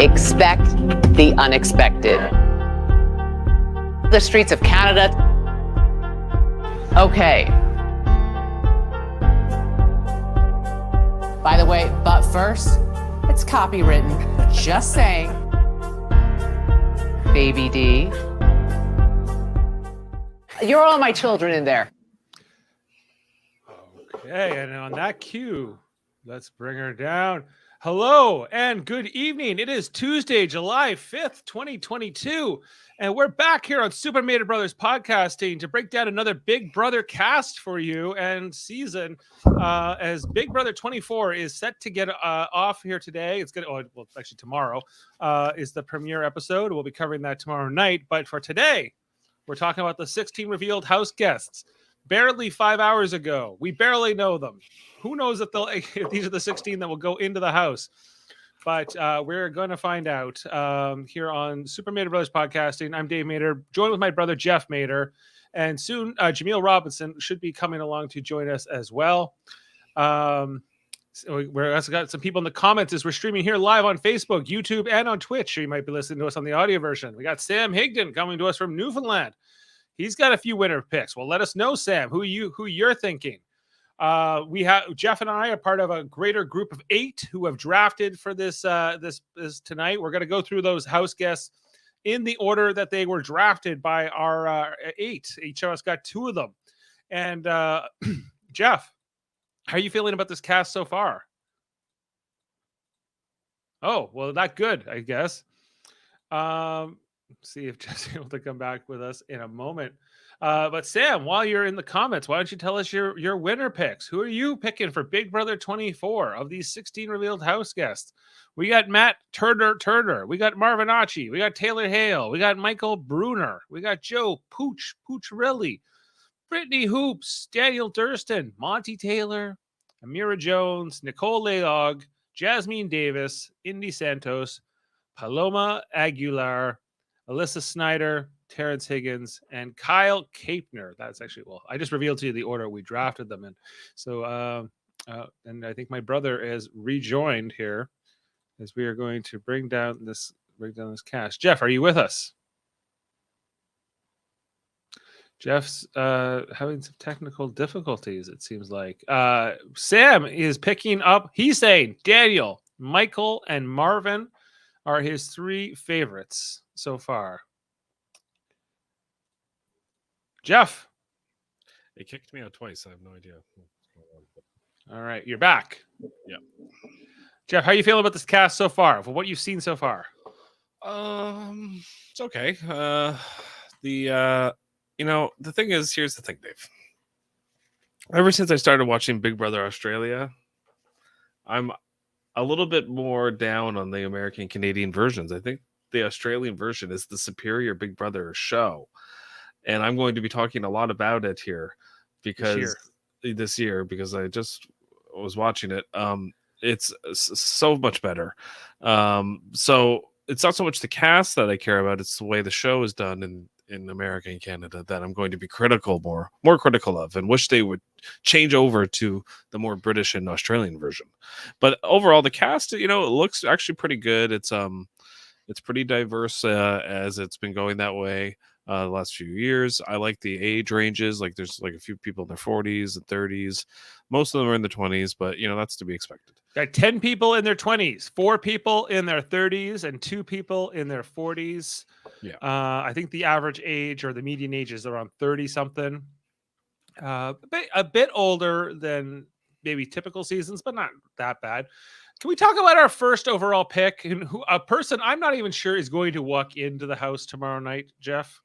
Expect the unexpected. The streets of Canada. Okay. By the way, but first, it's copywritten. Just saying. Baby D. You're all my children in there. Okay, and on that cue, let's bring her down. Hello and good evening. It is Tuesday, July 5th, 2022, and we're back here on Super Mader Brothers podcasting to break down another Big Brother cast for you and season as Big Brother 24 is set to get off here today. It's going to, well, actually tomorrow is the premiere episode. We'll be covering that tomorrow night, but for today, we're talking about the 16 revealed house guests. Barely 5 hours ago, we barely know them. Who knows if these are the 16 that will go into the house? But we're going to find out here on Super Mader Brothers Podcasting. I'm Dave Mader, joined with my brother Jeff Mader, and soon Jaemeel Robinson should be coming along to join us as well. So we're also got some people in the comments as we're streaming here live on Facebook, YouTube, and on Twitch. You might be listening to us on the audio version. We got Sam Higdon coming to us from Newfoundland. He's got a few winner picks. Well, let us know, Sam, who you're thinking. We have Jeff and I are part of a greater group of 8 who have drafted for this tonight. We're going to go through those house guests in the order that they were drafted by our 8. Each of us got 2 of them. And Jeff, how are you feeling about this cast so far? Oh, well, not good, I guess. See if Jeff's able to come back with us in a moment. But Sam, while you're in the comments, why don't you tell us your winner picks? Who are you picking for Big Brother 24 of these 16 revealed house guests? We got Matt Turner. We got Marvin Achi. We got Taylor Hale. We got Michael Bruner. We got Joe Pooch Riley. Brittany Hoops. Daniel Durston. Monty Taylor. Amira Jones. Nicole Layog. Jasmine Davis. Indy Santos. Paloma Aguilar. Alyssa Snyder, Terence Higgins, and Kyle Kapner. That's actually, well, I just revealed to you the order we drafted them in. So, and I think my brother is rejoined here as we are going to bring down this cast. Jeff, are you with us? Jeff's having some technical difficulties, it seems like. Sam is picking up, he's saying Daniel, Michael, and Marvin are his 3 favorites so far. Jeff. It kicked me out twice. I have no idea what's going on. All right, you're back. Yeah. Jeff, how are you feeling about this cast so far? For what you've seen so far? It's okay. The thing is, here's the thing, Dave. Ever since I started watching Big Brother Australia, I'm a little bit more down on the American Canadian versions. I think the Australian version is the superior Big Brother show. And I'm going to be talking a lot about it here because this year, because I just was watching it. It's so much better. So it's not so much the cast that I care about. It's the way the show is done in America and Canada that I'm going to be more critical of, and wish they would change over to the more British and Australian version. But overall, the cast, it looks actually pretty good. It's pretty diverse as it's been going that way the last few years. I like the age ranges. Like there's like a few people in their 40s and 30s. Most of them are in the 20s, but that's to be expected. Got 10 people in their 20s, 4 people in their 30s, and 2 people in their 40s. Yeah. I think the average age or the median age is around 30 something. A bit older than maybe typical seasons, but not that bad. Can we talk about our first overall pick, and a person I'm not even sure is going to walk into the house tomorrow night, Jeff?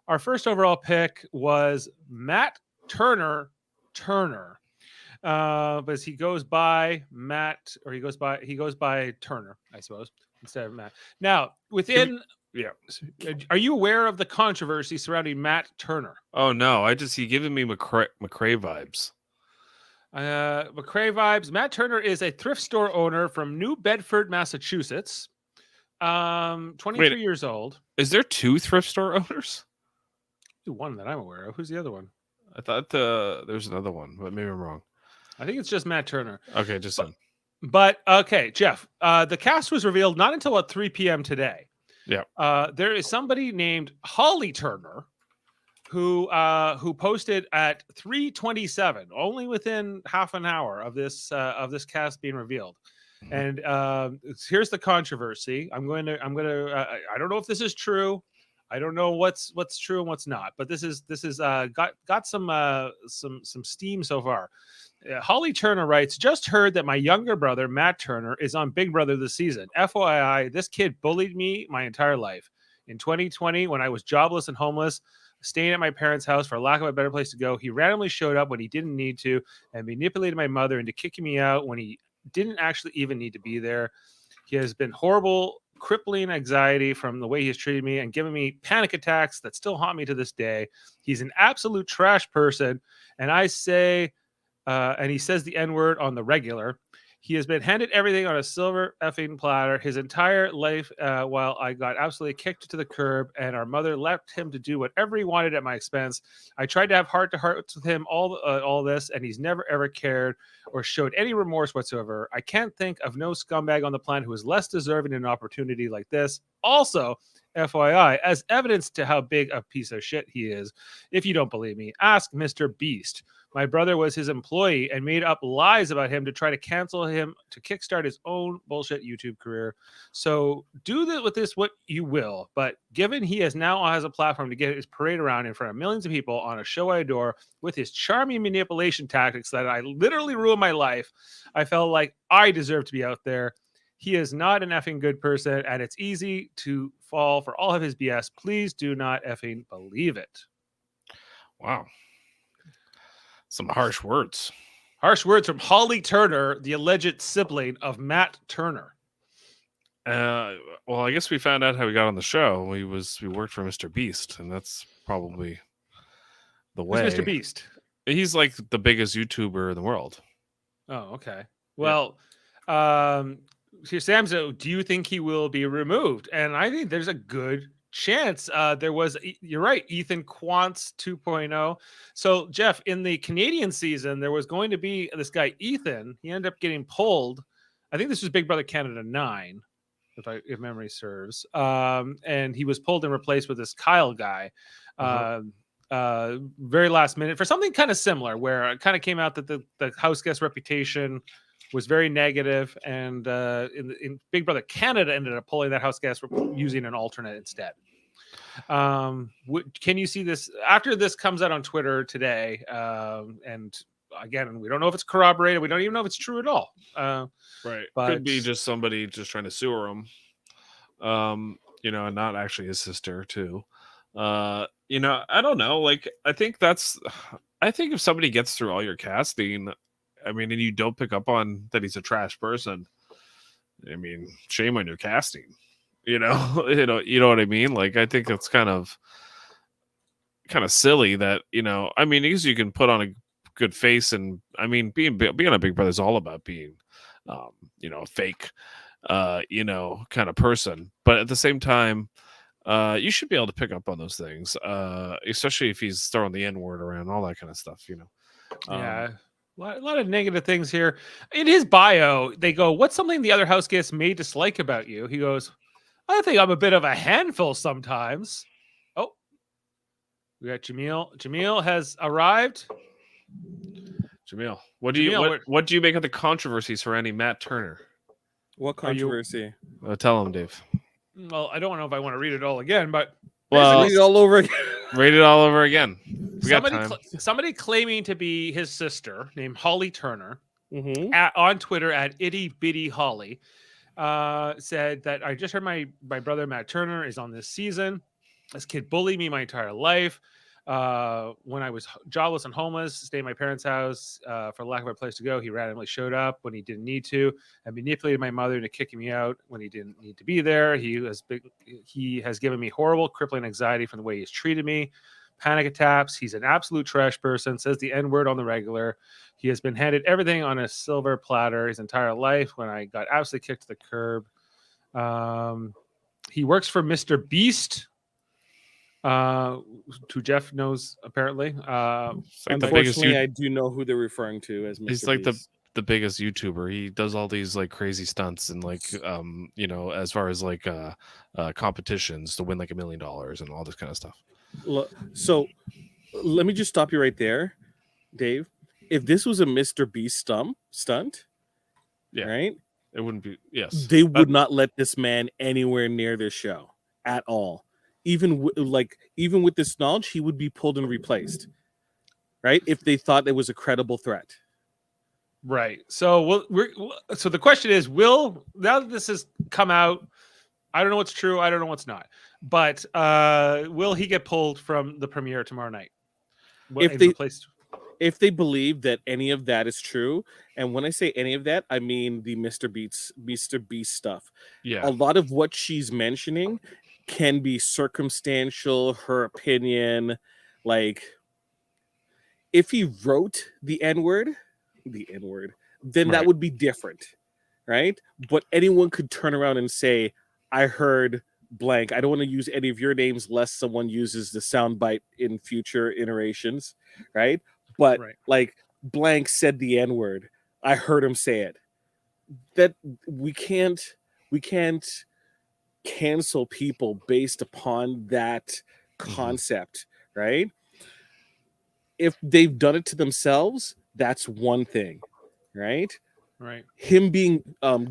Our first overall pick was Matt Turner. But he goes by Matt, or he goes by Turner, I suppose, instead of Matt. Now, are you aware of the controversy surrounding Matt Turner? Oh no, he giving me McRae vibes. McRae vibes. Matt Turner is a thrift store owner from New Bedford, Massachusetts. 23 years old. Is there 2 thrift store owners? One that I'm aware of. Who's the other one? I thought there's another one, but maybe I'm wrong. I think it's just Matt Turner. Okay, just him. But okay, Jeff, the cast was revealed not until about 3 p.m. today. Yeah. There is somebody named Holly Turner who posted at 3:27, only within half an hour of this cast being revealed. And here's the controversy. I don't know if this is true. I don't know what's true and what's not, but this is got some steam so far. Holly Turner writes, just heard that my younger brother, Matt Turner, is on Big Brother this season. FYI, this kid bullied me my entire life. In 2020, when I was jobless and homeless, staying at my parents' house for lack of a better place to go, he randomly showed up when he didn't need to and manipulated my mother into kicking me out when he didn't actually even need to be there. He has been horrible, crippling anxiety from the way he's treated me and given me panic attacks that still haunt me to this day. He's an absolute trash person. And I say... and he says the N-word on the regular. He has been handed everything on a silver effing platter his entire life while I got absolutely kicked to the curb and our mother left him to do whatever he wanted at my expense. I tried to have heart-to-hearts with him all this, and he's never, ever cared or showed any remorse whatsoever. I can't think of no scumbag on the planet who is less deserving of an opportunity like this. Also, FYI, as evidence to how big a piece of shit he is, if you don't believe me, ask Mr. Beast. My brother was his employee and made up lies about him to try to cancel him to kickstart his own bullshit YouTube career. So do with this what you will. But given he has a platform to get his parade around in front of millions of people on a show I adore with his charming manipulation tactics that I literally ruined my life, I felt like I deserve to be out there. He is not an effing good person, and it's easy to fall for all of his BS. Please do not effing believe it. Wow. Some harsh words. Harsh words from Holly Turner, the alleged sibling of Matt Turner. Well, I guess we found out how he got on the show. We worked for Mr. Beast, and that's probably the way. Who's Mr. Beast? He's like the biggest YouTuber in the world. Oh, okay. Well, here, Sam, so do you think he will be removed? And I think there's a good chance. You're right, Ethan Quantz 2.0. So, Jeff, in the Canadian season, there was going to be this guy, Ethan. He ended up getting pulled. I think this was Big Brother Canada 9, if memory serves. And he was pulled and replaced with this Kyle guy. Very last minute for something kind of similar, where it kind of came out that the house guest reputation was very negative, and in Big Brother Canada ended up pulling that house guest using an alternate instead. Can you see this after this comes out on Twitter today? And again, we don't know if it's corroborated. We don't even know if it's true at all. Right. But could be just somebody just trying to sewer him. And not actually his sister too. I don't know. Like, I think if somebody gets through all your casting, I mean, and you don't pick up on that he's a trash person, I mean, shame on your casting. You know what I mean? Like, I think it's kind of silly that, I mean, because you can put on a good face, and I mean, being a Big Brother is all about being, a fake, kind of person. But at the same time, you should be able to pick up on those things, especially if he's throwing the N-word around, all that kind of stuff, Yeah. A lot of negative things here. In his bio, they go, what's something the other house guests may dislike about you? He goes, I think I'm a bit of a handful sometimes. Oh, we got Jaemeel. Jaemeel has arrived. Jaemeel, what do you make of the controversies surrounding Matt Turner? What controversy? Tell him, Dave. Well, I don't know if I want to read it all again, but read it all over again. Read it all over again. Somebody claiming to be his sister named Holly Turner on Twitter at Itty Bitty Holly said that I just heard my brother Matt Turner is on this season. This kid bullied me my entire life. When I was jobless and homeless, staying at my parents' house for lack of a place to go, he randomly showed up when he didn't need to and manipulated my mother into kicking me out when he didn't need to be there. He has given me horrible, crippling anxiety from the way he's treated me. Panic attacks. He's an absolute trash person. Says the N-word on the regular. He has been handed everything on a silver platter his entire life. When I got absolutely kicked to the curb, he works for Mr. Beast. Who Jeff knows apparently. Unfortunately, I do know who they're referring to as Mr. He's like Beast. the biggest YouTuber. He does all these like crazy stunts and like as far as like competitions to win like $1 million and all this kind of stuff. So let me just stop you right there, Dave. If this was a Mr. Beast stunt, Yeah. right? It wouldn't be. Yes, They would not let this man anywhere near their show at all. Even with this knowledge, he would be pulled and replaced, right? If they thought it was a credible threat. Right. So so the question is, now that this has come out, I don't know what's true, I don't know what's not, but will he get pulled from the premiere tomorrow night? If they believe that any of that is true, and when I say any of that, I mean the Mr. Beast stuff. Yeah. A lot of what she's mentioning can be circumstantial, her opinion. Like, if he wrote the N-word, then that would be different, right? But anyone could turn around and say, I heard blank. I don't want to use any of your names lest someone uses the soundbite in future iterations, right? But like blank said the N-word. I heard him say it. That we can't cancel people based upon that concept, right? If they've done it to themselves, that's one thing, right? Right. Him being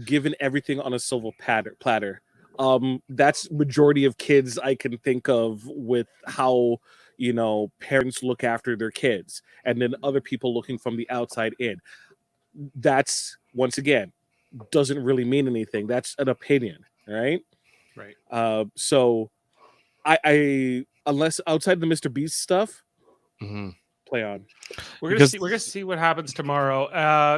given everything on a silver platter. That's majority of kids I can think of with how parents look after their kids, and then other people looking from the outside in. That's, once again, doesn't really mean anything. That's an opinion, right? Right. So I unless outside the Mr. Beast stuff, play on. We're gonna see what happens tomorrow.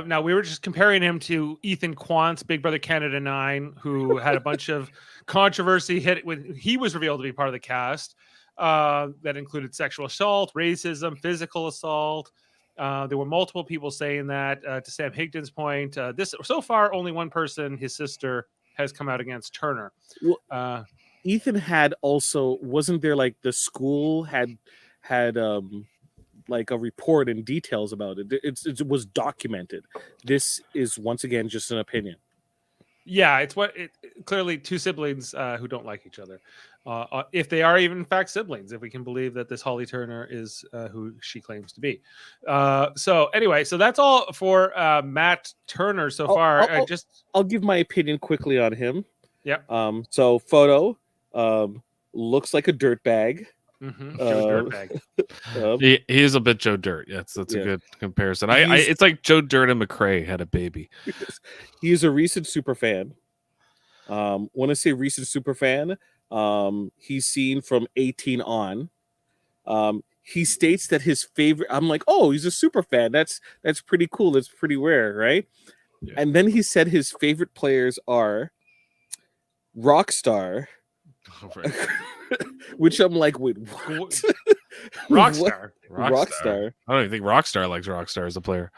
Now we were just comparing him to Ethan Quant's Big Brother Canada 9, who had a bunch of controversy hit when he was revealed to be part of the cast. That included sexual assault, racism, physical assault. There were multiple people saying that. To Sam Higdon's point, so far only one person, his sister, has come out against Turner. Well, Ethan wasn't there like the school had like a report and details about it. It was documented. This is once again just an opinion. Yeah, clearly two siblings who don't like each other. If they are even in fact siblings, if we can believe that this Holly Turner is who she claims to be. So anyway, so that's all for Matt Turner so far. I'll give my opinion quickly on him. Yep. So photo looks like a dirtbag. Joe Dirtbag. He is a bit Joe Dirt. That's a good comparison. It's like Joe Dirt and McRae had a baby. He's a recent super fan. When I say recent super fan, he's seen from 18 on. He states that his favorite. I'm like, oh, he's a super fan. That's pretty cool. That's pretty rare, right? Yeah. And then he said his favorite players are Rockstar. Oh, right. Which I'm like, wait, what? Rockstar. Rockstar. I don't even think Rockstar likes Rockstar as a player.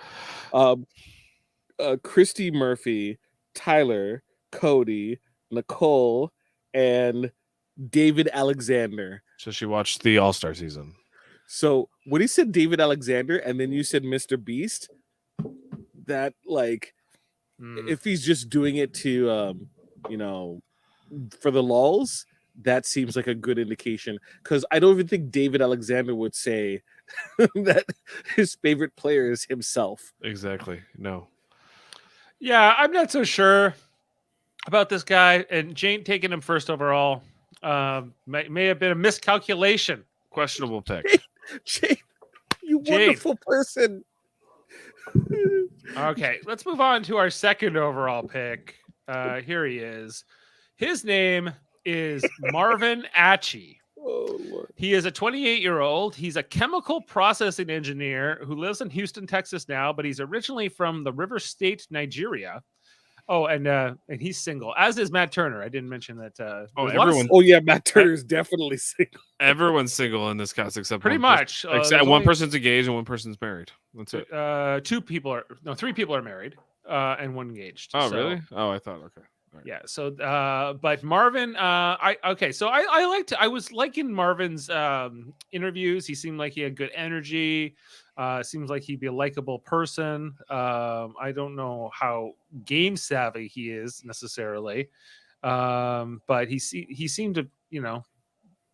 Christy Murphy, Tyler, Cody, Nicole, and David Alexander. So she watched the All-Star season. So when he said David Alexander and then you said Mr. Beast, that like, if he's just doing it to, for the lulz, that seems like a good indication, because I don't even think David Alexander would say that his favorite player is himself. Exactly. No. Yeah, I'm not so sure about this guy, and Jane taking him first overall may have been a miscalculation. Questionable pick. Jane, you wonderful person. Okay, let's move on to our second overall pick. Here he is. His name is Marvin Achi. Oh, Lord. He is a 28-year-old. He's a chemical processing engineer who lives in Houston, Texas now, but he's originally from the River State, Nigeria. Oh, and he's single, as is Matt Turner. I didn't mention that. Matt Turner is definitely single. Everyone's single in this cast except pretty much. Except one person's engaged and one person's married. That's it. 3 people are married and one engaged. Oh, really? Oh, I thought. Okay. Yeah. So, but Marvin, I was liking Marvin's interviews. He seemed like he had good energy. Seems like he'd be a likable person. I don't know how game savvy he is necessarily, but he seemed to,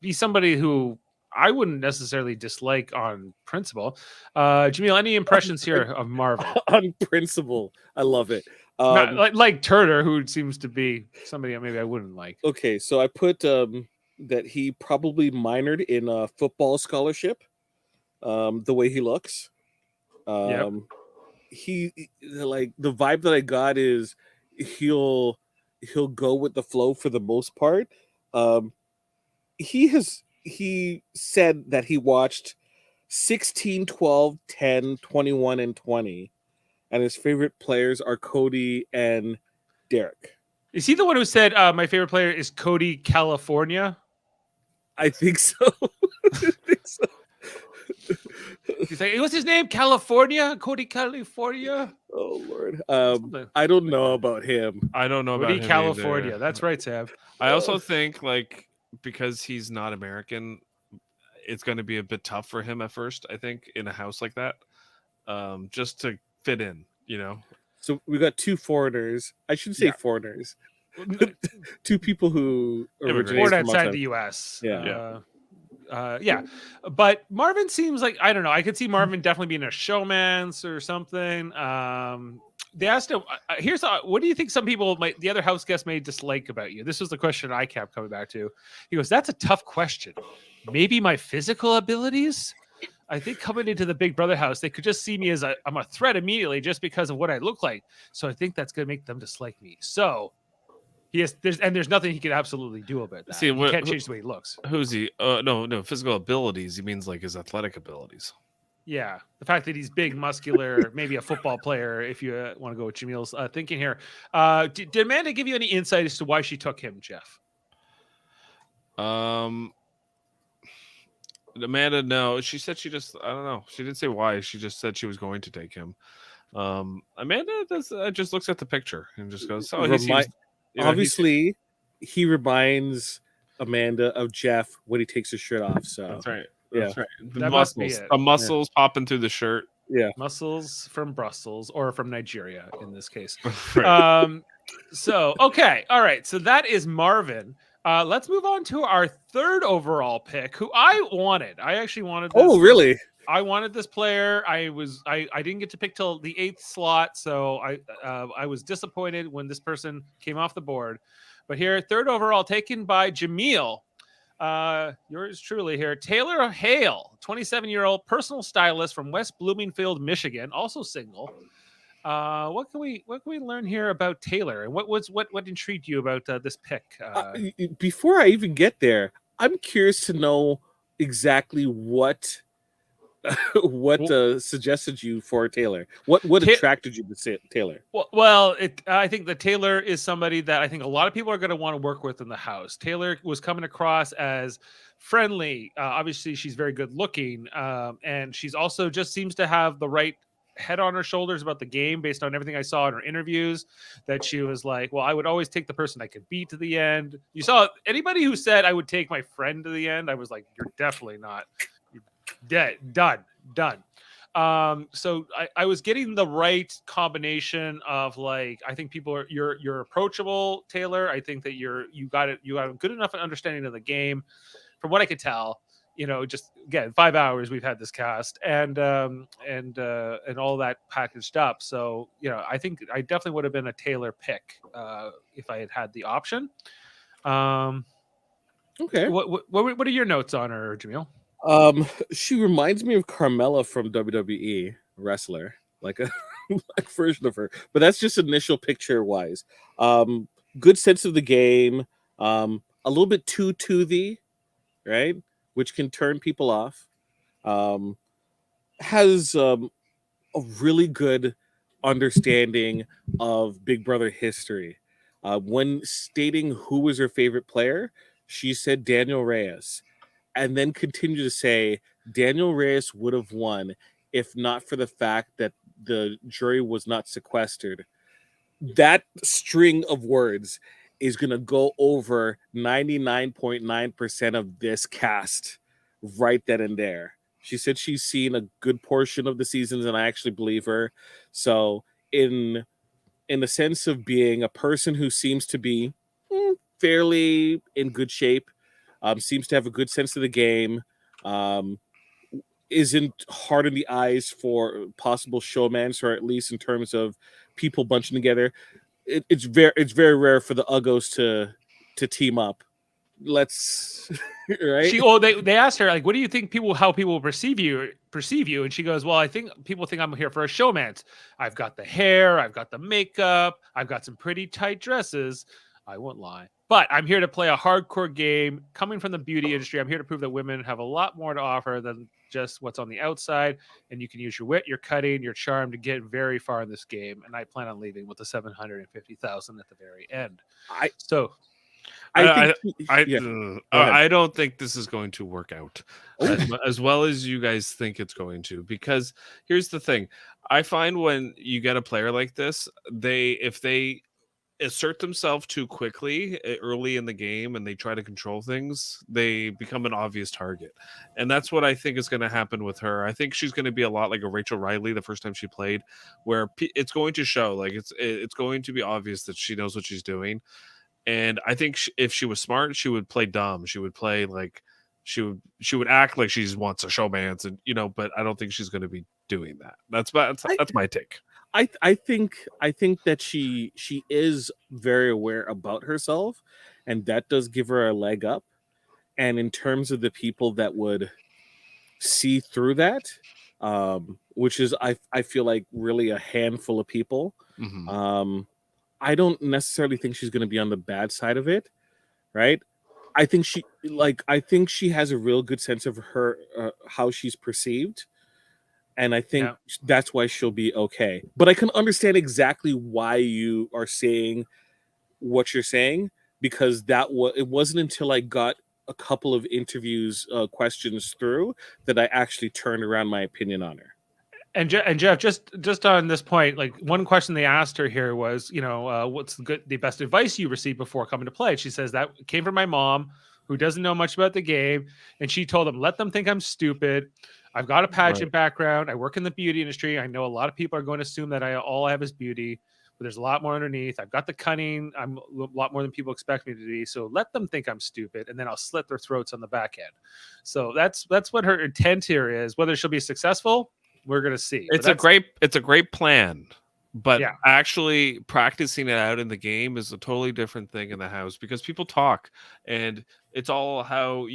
be somebody who I wouldn't necessarily dislike on principle. Jaemeel, any impressions here of Marvin? On principle, I love it. Not like Turner, who seems to be somebody that maybe I wouldn't like. Okay, so I put that he probably minored in a football scholarship. The way he looks, he like the vibe that I got is he'll go with the flow for the most part. He said that he watched 16, 12, 10, 21, and 20, and his favorite players are Cody and Derek. Is he the one who said my favorite player is Cody California? I think so. He's like, what's his name? California? Cody California? Oh Lord. I don't know about him. I don't know Cody about him California. either. That's right, Sam. I also think because he's not American, it's going to be a bit tough for him at first. I think in a house like that, just to fit in. So we got two foreigners. I should say foreigners. Two people who originate born from outside outside the U.S. Yeah. But Marvin seems like, I don't know. I could see Marvin definitely being a showman's or something. They asked him, what do you think the other house guests may dislike about you? This was the question I kept coming back to. He goes, that's a tough question. Maybe my physical abilities? I think coming into the Big Brother house, they could just see me as I'm a threat immediately just because of what I look like. So I think that's going to make them dislike me. So there's nothing he could absolutely do about that. He can't change the way he looks. Who's he? No, physical abilities. He means like his athletic abilities. Yeah, the fact that he's big, muscular, maybe a football player. If you want to go with Jameel's thinking here, did Amanda give you any insight as to why she took him, Jeff? Amanda, no. She said I don't know. She didn't say why. She just said she was going to take him. Amanda just looks at the picture and just goes, "Oh, he seems." Obviously, he reminds Amanda of Jeff when he takes his shirt off. So that's right. Yeah, that's right. That must be it. The muscles popping through the shirt. Yeah, muscles from Brussels or from Nigeria in this case. Right. So okay, all right. So that is Marvin. Let's move on to our third overall pick, who I wanted. I actually wanted. Oh, really? I wanted this player. I didn't get to pick till the 8th slot, so I was disappointed when this person came off the board. But here, third overall, taken by Jaemeel. Yours truly here, Taylor Hale, 27-year-old personal stylist from West Bloomingfield, Michigan, also single. What can we learn here about Taylor, and what intrigued you about this pick? Before I even get there, I'm curious to know exactly what suggested you for Taylor. What attracted you to Taylor? Well, I think that Taylor is somebody that I think a lot of people are going to want to work with in the house. Taylor was coming across as friendly. Obviously, she's very good looking, and she's also just seems to have the right head on her shoulders about the game based on everything I saw in her interviews. That she was like, well, I would always take the person I could beat to the end. You saw anybody who said I would take my friend to the end, I was like, you're definitely not. Dead, done. So I was getting the right combination of like, I think you're approachable, Taylor. I think that you got a good enough understanding of the game, from what I could tell. Just again, 5 hours we've had this cast and all that packaged up. So I think I definitely would have been a Taylor pick if I had the option. Okay. What are your notes on her, Jaemeel? She reminds me of Carmella from WWE wrestler, like a like version of her, but that's just initial picture wise. Good sense of the game, a little bit too toothy, right? Which can turn people off. Has a really good understanding of Big Brother history. When stating who was her favorite player, she said Daniel Reyes. And then continue to say Daniel Reyes would have won if not for the fact that the jury was not sequestered. that string of words is going to go over 99.9% of this cast right then and there. She said she's seen a good portion of the seasons, and I actually believe her. So in the sense of being a person who seems to be fairly in good shape, seems to have a good sense of the game, isn't hard in the eyes for possible showmans, or at least in terms of people bunching together. It's very rare for the Uggos to team up. Let's right. They asked her, like, what do you think how people perceive you, and she goes, well, I think people think I'm here for a showmance. I've got the hair, I've got the makeup, I've got some pretty tight dresses. I won't lie, but I'm here to play a hardcore game. Coming from the beauty industry, I'm here to prove that women have a lot more to offer than just what's on the outside, and you can use your wit, your cutting, your charm to get very far in this game. And I plan on leaving with the 750,000 at the very end. I don't think this is going to work out as well as you guys think it's going to, because here's the thing. I find when you get a player like this, if they assert themselves too quickly early in the game and they try to control things, they become an obvious target. And that's what I think is going to happen with her. I think she's going to be a lot like a Rachel Riley the first time she played, where it's going to show, like it's going to be obvious that she knows what she's doing. And I think if she was smart, she would play dumb. She would play like she would act like she wants a showmance, and but I don't think she's going to be doing that. That's my take. I think that she is very aware about herself, and that does give her a leg up. And in terms of the people that would see through that, which is I feel like really a handful of people. Mm-hmm. I don't necessarily think she's going to be on the bad side of it, right? I think she has a real good sense of her how she's perceived, and I think that's why she'll be okay. But I can understand exactly why you are saying what you're saying, because it wasn't until I got a couple of interviews questions through that I actually turned around my opinion on her. And Jeff, just on this point, like one question they asked her here was, what's the best advice you received before coming to play? She says that came from my mom, who doesn't know much about the game, and she told them, let them think I'm stupid. I've got a pageant background. I work in the beauty industry. I know a lot of people are going to assume that all I have is beauty, but there's a lot more underneath. I've got the cunning. I'm a lot more than people expect me to be. So let them think I'm stupid, and then I'll slit their throats on the back end. So that's what her intent here is. Whether she'll be successful, we're gonna see. It's a great plan, but actually practicing it out in the game is a totally different thing in the house, because people talk, and it's all how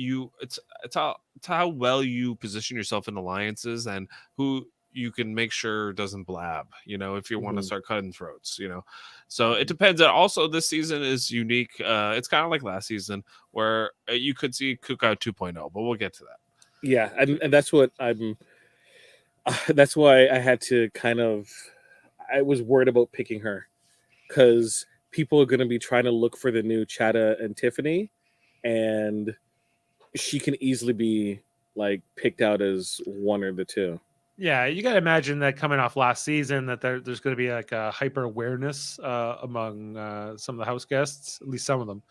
how well you position yourself in alliances and who you can make sure doesn't blab, if you want to start cutting throats, so it depends. Also, this season is unique. It's kind of like last season, where you could see Cookout 2.0, but we'll get to that. Yeah, and that's what that's why I had to I was worried about picking her, because people are going to be trying to look for the new Chada and Tiffany, and she can easily be like picked out as one or the two. Yeah, you got to imagine that coming off last season, that there's going to be like a hyper awareness among some of the house guests, at least some of them,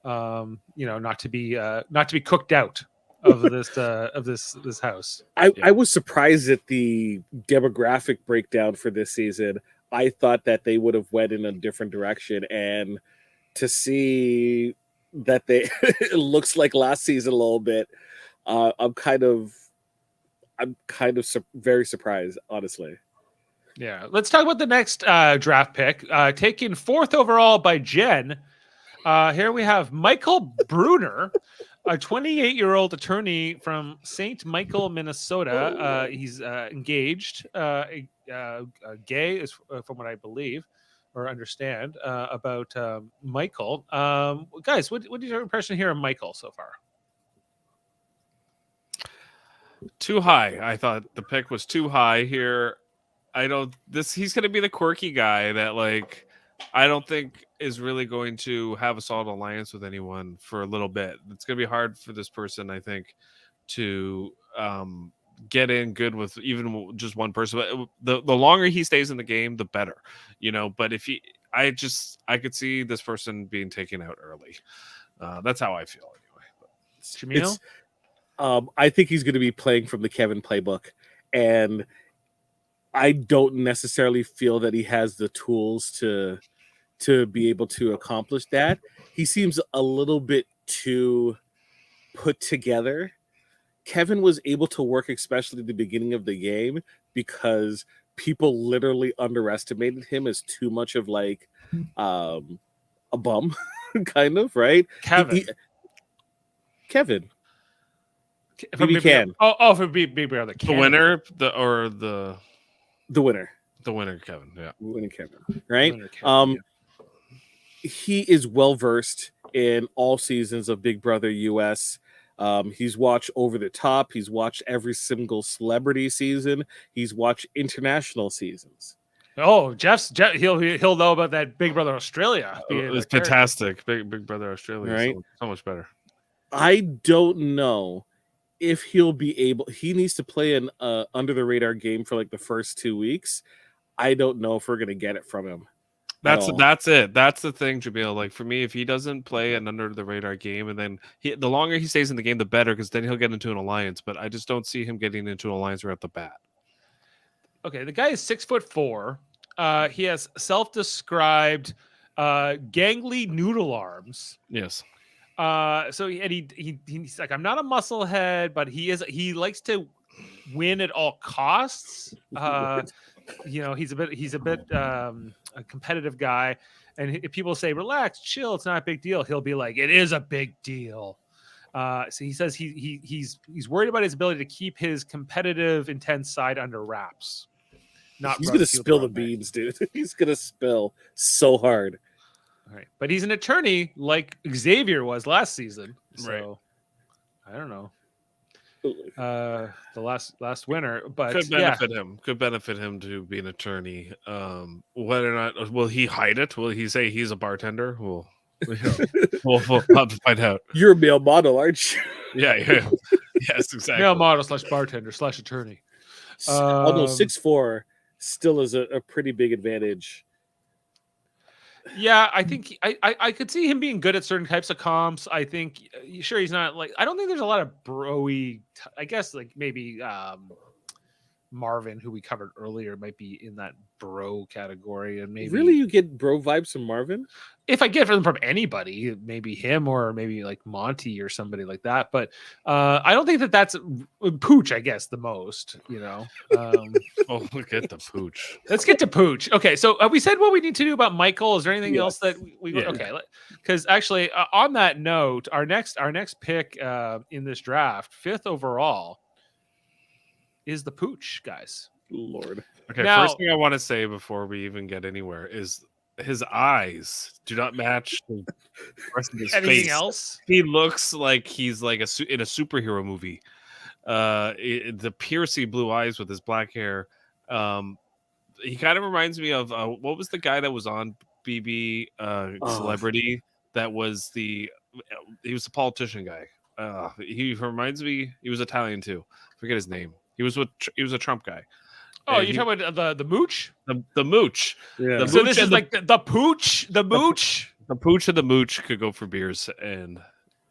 not to be cooked out of this house. I was surprised at the demographic breakdown for this season. I thought that they would have went in a different direction, and to see that it looks like last season a little bit, I'm kind of very surprised, honestly. Yeah, let's talk about the next draft pick, taken 4th overall by Jen. Here we have Michael Bruner, a 28-year-old attorney from St. Michael, Minnesota. He's engaged, gay, from what I believe or understand about Michael. Guys, what is your impression here of Michael so far? Too high. I thought the pick was too high here. He's going to be the quirky guy that, I don't think is really going to have a solid alliance with anyone for a little bit. It's going to be hard for this person, I think, to get in good with even just one person. But the longer he stays in the game, the better, But I could see this person being taken out early. That's how I feel anyway. Jaemeel? I think he's going to be playing from the Kevin playbook, and I don't necessarily feel that he has the tools to be able to accomplish that. He seems a little bit too put together. Kevin was able to work, especially at the beginning of the game, because people literally underestimated him as too much of like a bum, kind of, right? Kevin. Kevin. From BB Can. For Big Brother. The winner, the winner. The winner, Kevin. Yeah. Winning Kevin, right? Winner Kevin, He is well versed in all seasons of Big Brother US. He's watched Over the Top. He's watched every single celebrity season. He's watched international seasons. Oh, he'll know about that Big Brother Australia. It's fantastic. Big Brother Australia, right? So much better. I don't know if he'll be able. He needs to play an under the radar game for like the first 2 weeks. I don't know if we're gonna get it from him. That's it. That's the thing, Jaemeel. Like for me, if he doesn't play an under the radar game, and then the longer he stays in the game, the better, because then he'll get into an alliance. But I just don't see him getting into an alliance right off the bat. Okay, the guy is 6'4". He has self-described gangly noodle arms. Yes. So he's like, I'm not a musclehead, but he likes to win at all costs. He's a bit a competitive guy, and if people say relax, chill, it's not a big deal, he'll be like, it is a big deal. So he says he's worried about his ability to keep his competitive, intense side under wraps. He's gonna spill the beans, dude. He's gonna spill so hard. All right, but he's an attorney like Xavier was last season, so right. I don't know. The last winner, but could benefit him to be an attorney. Whether or not will he hide it? Will he say he's a bartender? We'll have to find out. You're a male model, aren't you? Yeah. Yes, exactly. Male model / bartender / attorney. Although 6'4" still is a pretty big advantage. Yeah, I think I could see him being good at certain types of comps. I think, sure, he's not like, I don't think there's a lot of bro-y, I guess like maybe Marvin, who we covered earlier, might be in that bro category. And maybe really, you get bro vibes from Marvin? If I get them from anybody, maybe him or maybe like Monty or somebody like that. But I don't think that's Pooch, I guess, the most, Oh, look at the Pooch. Let's get to Pooch. Okay, so we said what we need to do about Michael. Is there anything else that we okay? Because actually, on that note, our next pick in this draft, 5th overall, is the Pooch, guys. Lord. Okay, now, first thing I want to say before we even get anywhere is his eyes do not match the rest of his anything face. Else? He looks like he's like in a superhero movie. The piercy blue eyes with his black hair. He kind of reminds me of what was the guy that was on BB Celebrity? That was he was the politician guy. He reminds me. He was Italian too. Forget his name. He was a Trump guy. Oh, you're talking about the mooch? The mooch. Yeah. So this is like the Pooch, the mooch. The Pooch and the mooch could go for beers, and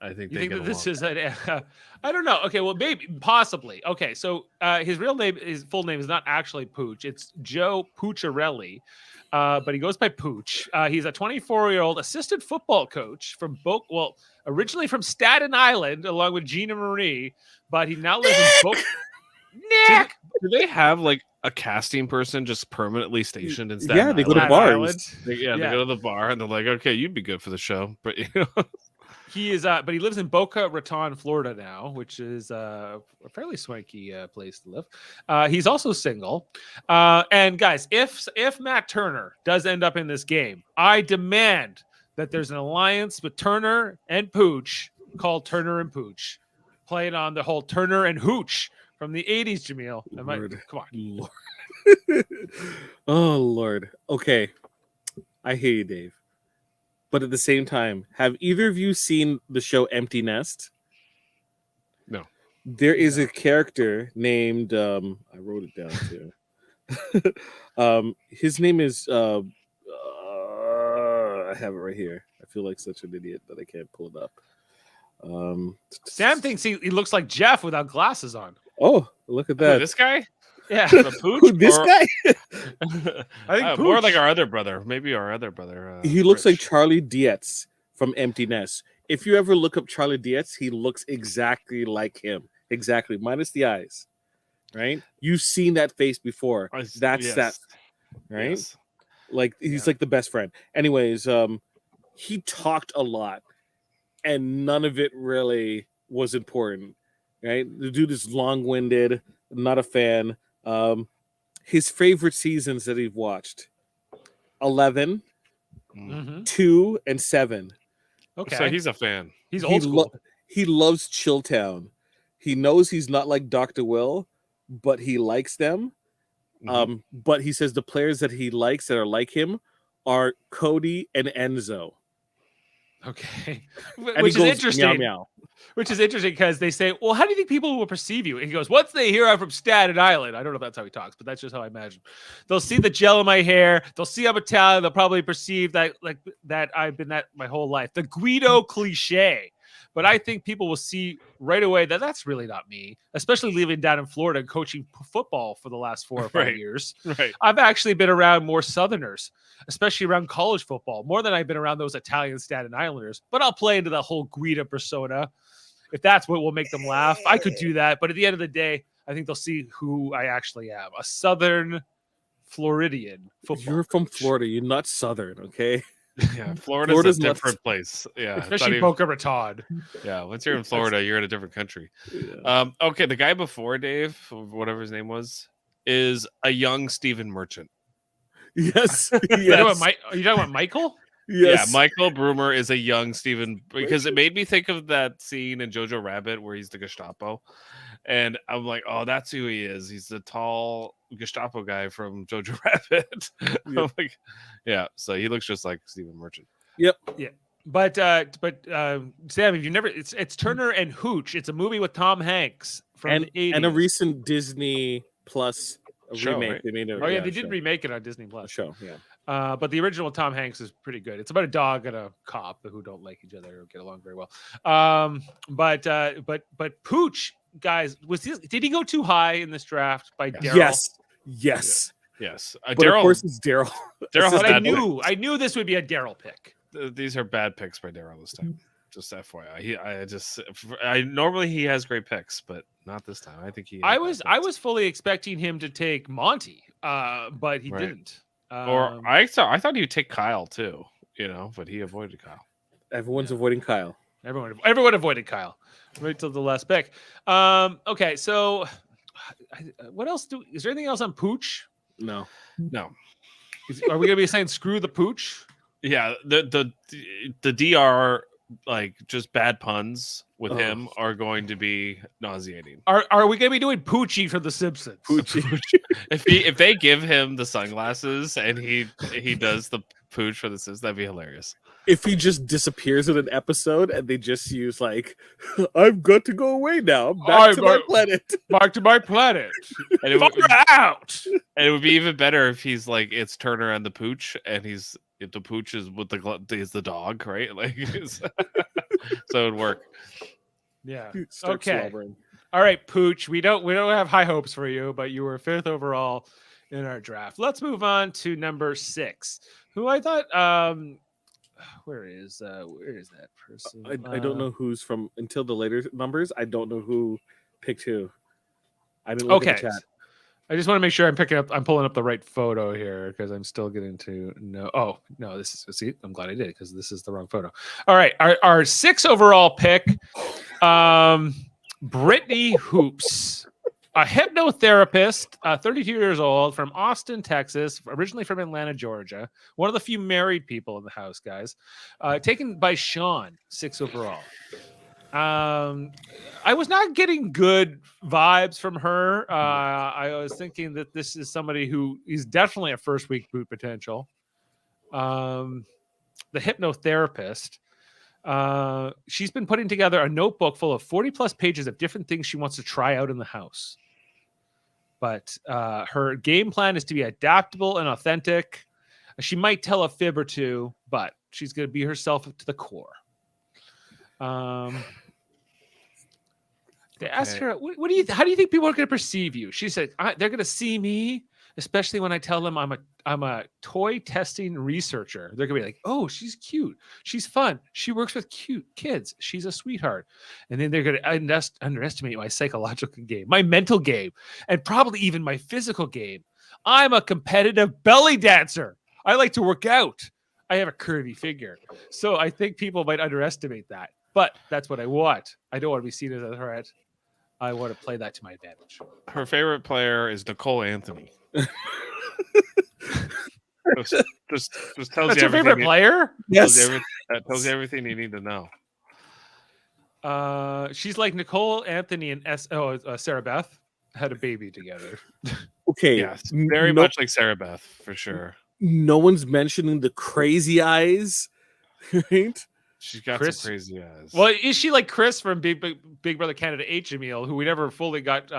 I think you think that this is I don't know. Okay, well, maybe possibly. Okay, so his full name is not actually Pooch. It's Joe Pucciarelli, but he goes by Pooch. He's a 24-year-old assistant football coach from originally from Staten Island, along with Gina Marie, but he now lives in Boca. Nick, do they have like a casting person just permanently stationed in Staten Island? They go to bars. They go to the bar and they're like, okay, you'd be good for the show, but he is. But he lives in Boca Raton, Florida now, which is a fairly swanky place to live. He's also single. And guys, if Matt Turner does end up in this game, I demand that there's an alliance with Turner and Pooch called Turner and Pooch, playing on the whole Turner and Hooch from the 80s, Jaemeel. Come on. Lord. Oh, Lord. Okay. I hear you, Dave. But at the same time, have either of you seen the show Empty Nest? No. There is a character named, I wrote it down too. His name is have it right here. I feel like such an idiot that I can't pull it up. Sam thinks he looks like Jeff without glasses on. Oh, look at Who, that. this guy? Yeah. The Pooch? Who, this Or- guy? I think more Pooch. like our other brother. Maybe our other brother. He looks like Rich. Charlie Dietz from Empty Nest. If you ever look up Charlie Dietz, he looks exactly like him. Exactly, minus the eyes. Right? You've seen that face before. That's Yes. that. Right? Yes. Like he's like the best friend. Anyways, he talked a lot, and none of it really was important. Right? The dude is long-winded. Not a fan. His favorite seasons that he's watched: 11, Mhm. 2, and 7. Okay. So he's a fan. He's old school. He loves Chilltown. He knows he's not like Dr. Will, but he likes them. Mhm. But he says the players that he likes that are like him are Cody and Enzo. Okay. And Which he is goes, interesting. meow, meow. Which is interesting because they say, well, how do you think people will perceive you? And he goes, once they hear I'm from Staten Island, I don't know if that's how he talks, but that's just how I imagine. They'll see the gel in my hair. They'll see I'm Italian. They'll probably perceive that like that I've been that my whole life. The Guido cliche. But I think people will see right away that that's really not me, especially living down in Florida and coaching football for the last 4 or 5 Right. years. Right. I've actually been around more Southerners, especially around college football, more than I've been around those Italian Staten Islanders. But I'll play into the whole Guida persona. If that's what will make them laugh, I could do that. But at the end of the day, I think they'll see who I actually am. A Southern Floridian football You're from coach. Florida. You're not Southern, okay? Yeah. Florida's Florida's a nuts. different place. Yeah. it's not Especially even- Boca Raton. yeah. Once you're in Florida, you're in a different country. Yeah. Okay. The guy before Dave, whatever his name was, is a young Stephen Merchant. Yes. Are you Yes. talking about Michael? Yes. Yeah, Michael Bruner is a young Stephen because it made me think of that scene in Jojo Rabbit where he's the Gestapo. And I'm like, oh, that's who he is. He's the tall Gestapo guy from Jojo Rabbit. I'm like, yeah, so he looks just like Stephen Merchant. But Sam, if you never, it's Turner and Hooch. It's a movie with Tom Hanks from the 80s. And a recent Disney Plus Show, remake. right? They made Oh yeah, they show. did remake it on Disney A Plus. show. Yeah. But the original Tom Hanks is pretty good. It's about a dog and a cop who don't like each other or get along very well. But Pooch, guys, did he go too high in this draft by Daryl? Yes. Yes. Yes, But Daryl. of course it's Daryl. Daryl has But I bad knew this would be a Daryl pick. These are bad picks by Daryl this time. Just FYI, I normally he has great picks, but not this time. I think he. I was fully expecting him to take Monty, but he Right. didn't. or I thought he would take Kyle too, but he avoided Kyle. Everyone's avoiding Kyle. Everyone avoided Kyle right till the last pick. Okay, so what else is there anything else on Pooch? No. No, Are we gonna be saying screw the Pooch? yeah, the DR like just bad puns with Oh. him are going to be nauseating. Are we gonna be doing Poochie from The Simpsons? If they give him the sunglasses and he does the Pooch for the Sims, that'd be hilarious. If he just disappears in an episode and they just use like, I've got to go away now. Back to my planet. Back to my planet. And it, would, Far out. and it would be even better if he's like it's Turner and the Pooch, and if the Pooch is with is the dog, right? Like, so it would work. Yeah. Start Okay. slobbering. All right, Pooch. We don't have high hopes for you, but you were 5th overall in our draft. Let's move on to number 6, who I thought where is that person? I don't know who's from until the later numbers. I don't know who picked who. I didn't look at the chat. I just want to make sure I'm pulling up the right photo here because I'm still getting to know. Oh no, I'm glad I did because this is the wrong photo. All right, our 6 overall pick, Brittany Hoops, a hypnotherapist, 32 years old, from Austin, Texas, originally from Atlanta, Georgia. One of the few married people in the house, guys. Taken by Sean, 6 overall. I was not getting good vibes from her. I was thinking that this is somebody who is definitely a first week boot potential. The hypnotherapist. She's been putting together a notebook full of 40 plus pages of different things she wants to try out in the house. But her game plan is to be adaptable and authentic. She might tell a fib or two, but She's going to be herself to the core. They asked her, "What do you? How do you think people are going to perceive you?" She said, "They're going to see me, especially when I tell them I'm a toy testing researcher. They're going to be like, oh, she's cute, she's fun, she works with cute kids, she's a sweetheart." And then they're going to underestimate my psychological game, my mental game, and probably even my physical game. I'm a competitive belly dancer. I like to work out. I have a curvy figure, so I think people might underestimate that. But that's what I want. I don't want to be seen as a threat. I want to play that to my advantage. Her favorite player is Nicole Anthony. just tells That's you your favorite player? Yes. Tells you everything you need to know. She's like Nicole Anthony and Sarah Beth had a baby together. Okay. Yes, very much like Sarah Beth for sure. No one's mentioning the crazy eyes, right? She's got Chris? some crazy eyes. Well, is she like Chris from Big Brother Canada Jaemeel, who we never fully got?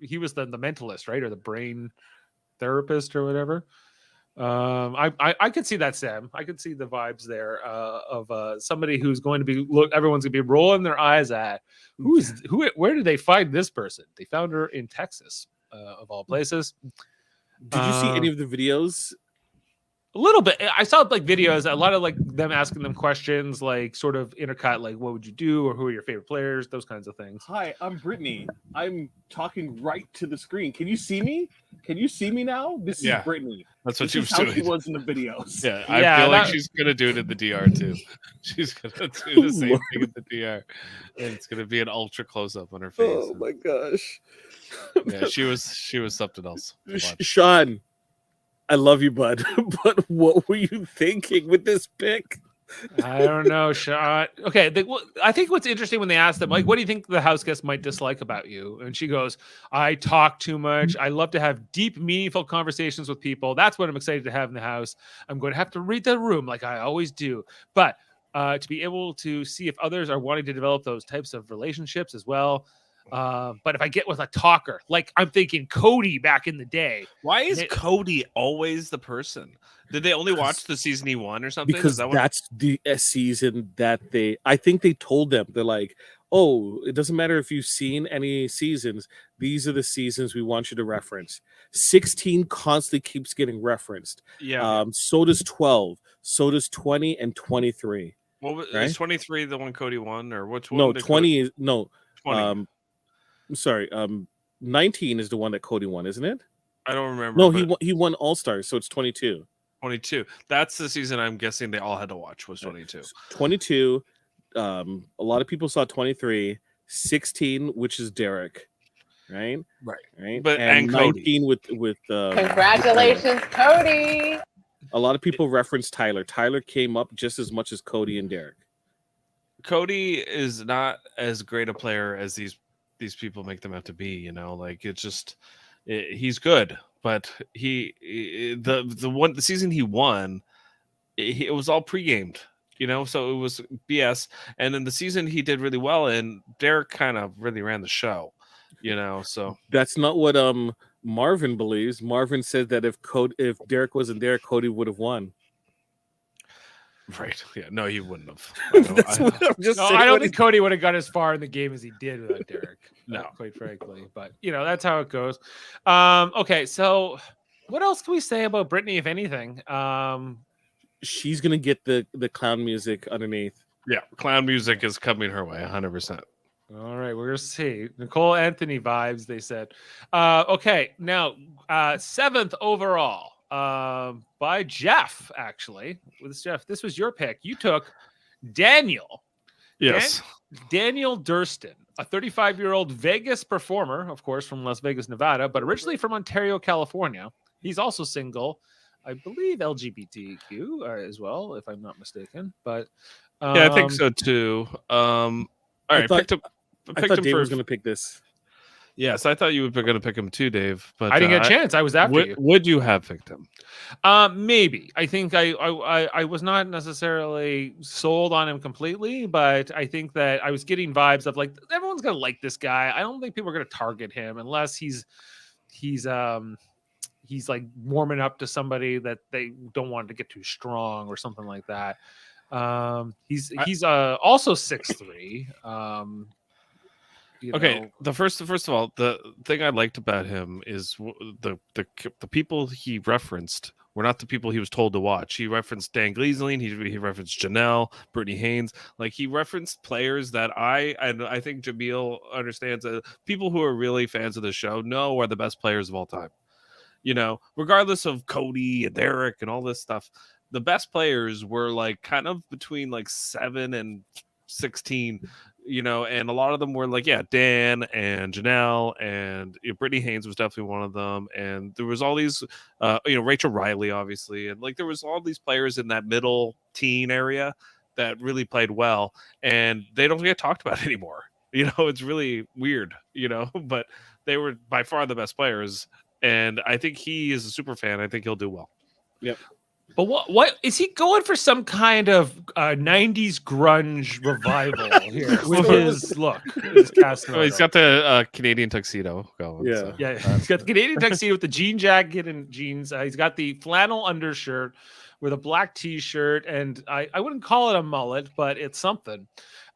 He was the mentalist, right, or the brain therapist or whatever. I could see that, Sam. I could see the vibes there of somebody who's going to be everyone's gonna be rolling their eyes at who. Where did they find this person? They found her in Texas, of all places. Did you see any of the videos? A little bit. I saw like videos, a lot of like them asking them questions, like sort of intercut, like what would you do, or who are your favorite players, those kinds of things. Hi, I'm Brittany. I'm talking right to the screen. Can you see me? Can you see me now? This is Brittany. That's what this she was doing. She was in the videos. Yeah, I feel like she's gonna do it in the DR too. She's gonna do the same thing in the DR, and it's gonna be an ultra close up on her face. Oh my gosh! Yeah, she was something else. Sean, I love you, bud, but what were you thinking with this pick? I don't know, Sean. Okay, I think what's interesting when they ask them, like, what do you think the house guest might dislike about you? And she goes, I talk too much. I love to have deep, meaningful conversations with people. That's what I'm excited to have in the house. I'm going to have to read the room like I always do. But to be able to see if others are wanting to develop those types of relationships as well. But if I get with a talker, like I'm thinking Cody back in the day. Why is Cody always the person? Did they only watch the season he won or something? Because that's the season that I think they told them. They're like, oh, it doesn't matter if you've seen any seasons. These are the seasons we want you to reference. 16 constantly keeps getting referenced. Yeah. So does 12. So does 20 and 23. Well, right? Is 23 the one Cody won, or which one? No, 20 is no. 20. I'm sorry. 19 is the one that Cody won, isn't it? I don't remember. No, he won All Stars, so it's 22. 22. That's the season I'm guessing they all had to watch was 22. 22. A lot of people saw 23. 16, which is Derek, right? Right. But and 19 Cody. with Congratulations, Cody. A lot of people reference Tyler. Tyler came up just as much as Cody and Derek. Cody is not as great a player as these people make them out to be, you know, like it's just he's good, but the season he won, it was all pre-gamed, you know, so it was BS. And then the season he did really well, and Derek kind of really ran the show, you know. So that's not what Marvin believes. Marvin said that if Derek wasn't there, Cody would have won. Right. Yeah. No, he wouldn't have. I don't think Cody would have got as far in the game as he did without Derek. No, quite frankly. But you know, that's how it goes. Okay, so what else can we say about Brittany, if anything? She's gonna get the clown music underneath. Yeah, clown music is coming her way, 100%. All right, we're gonna see. Nicole Anthony vibes, they said. Okay, now 7th overall. By Jeff, actually. With Jeff, this was your pick. You took Daniel. Yes. Daniel Durston, a 35-year-old Vegas performer, of course, from Las Vegas, Nevada, but originally from Ontario, California. He's also single, I believe LGBTQ as well, if I'm not mistaken. But yeah, I think so too. All right, I thought him Dave was going to pick this. Yes, I thought you were going to pick him too, Dave. But I didn't get a chance. I was after you. Would you have picked him? Maybe. I think I was not necessarily sold on him completely, but I think that I was getting vibes of like everyone's gonna like this guy. I don't think people are gonna target him unless he's like warming up to somebody that they don't want to get too strong or something like that. He's also 6'3". Okay, first of all, the thing I liked about him is the people he referenced were not the people he was told to watch. He referenced Dan Gleaseling, he referenced Janelle, Brittany Haynes. Like, he referenced players that I think Jaemeel understands. People who are really fans of the show know are the best players of all time. Regardless of Cody and Derek and all this stuff, the best players were like kind of between like 7 and 16. And a lot of them were like, Dan and Janelle, and Brittany Haynes was definitely one of them. And there was all these, Rachel Riley, obviously. And like, there was all these players in that middle teen area that really played well, and they don't get talked about anymore. It's really weird, but they were by far the best players. And I think he is a super fan. I think he'll do well. Yep. But what is he going for? Some kind of 90s grunge revival here with his look. His he's got the Canadian tuxedo going. Yeah. So. Yeah, he's got the Canadian tuxedo with the jean jacket and jeans. He's got the flannel undershirt with a black t-shirt, and I wouldn't call it a mullet, but it's something.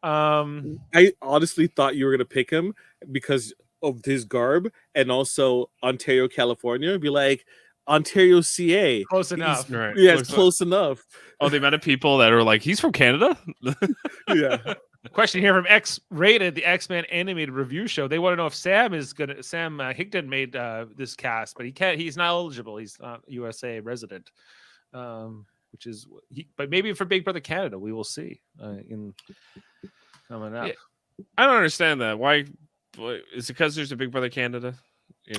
I honestly thought you were going to pick him because of his garb, and also Ontario, California. Be like, Ontario, CA. Close enough. Right. Yeah, it's close enough. Oh, the amount of people that are like, he's from Canada? Yeah. Question here from X-Rated, the X-Men animated review show. They want to know if Sam Higdon made this cast, but he's not eligible. He's not USA resident. But maybe for Big Brother Canada, we will see in coming up. Yeah. I don't understand that. Why is it because there's a Big Brother Canada?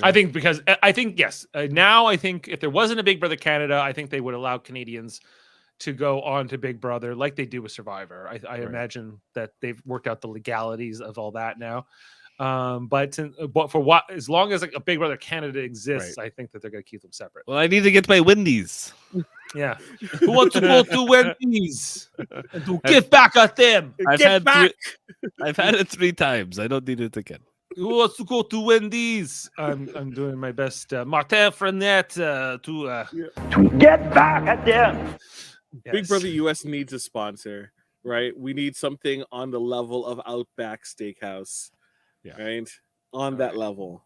I think yes. Now I think if there wasn't a Big Brother Canada, I think they would allow Canadians to go on to Big Brother like they do with Survivor. I imagine that they've worked out the legalities of all that now. But for what, as long as like a Big Brother Canada exists, I think that they're going to keep them separate. Well, I need to get my Wendy's. Yeah. Who wants to go to Wendy's and to get back at them? I've had it 3 times. I don't need it again. Who wants to go to Wendy's? I'm doing my best. Martin Frenette to get back at them. Yes. Big Brother US needs a sponsor, right? We need something on the level of Outback Steakhouse, right? On that level.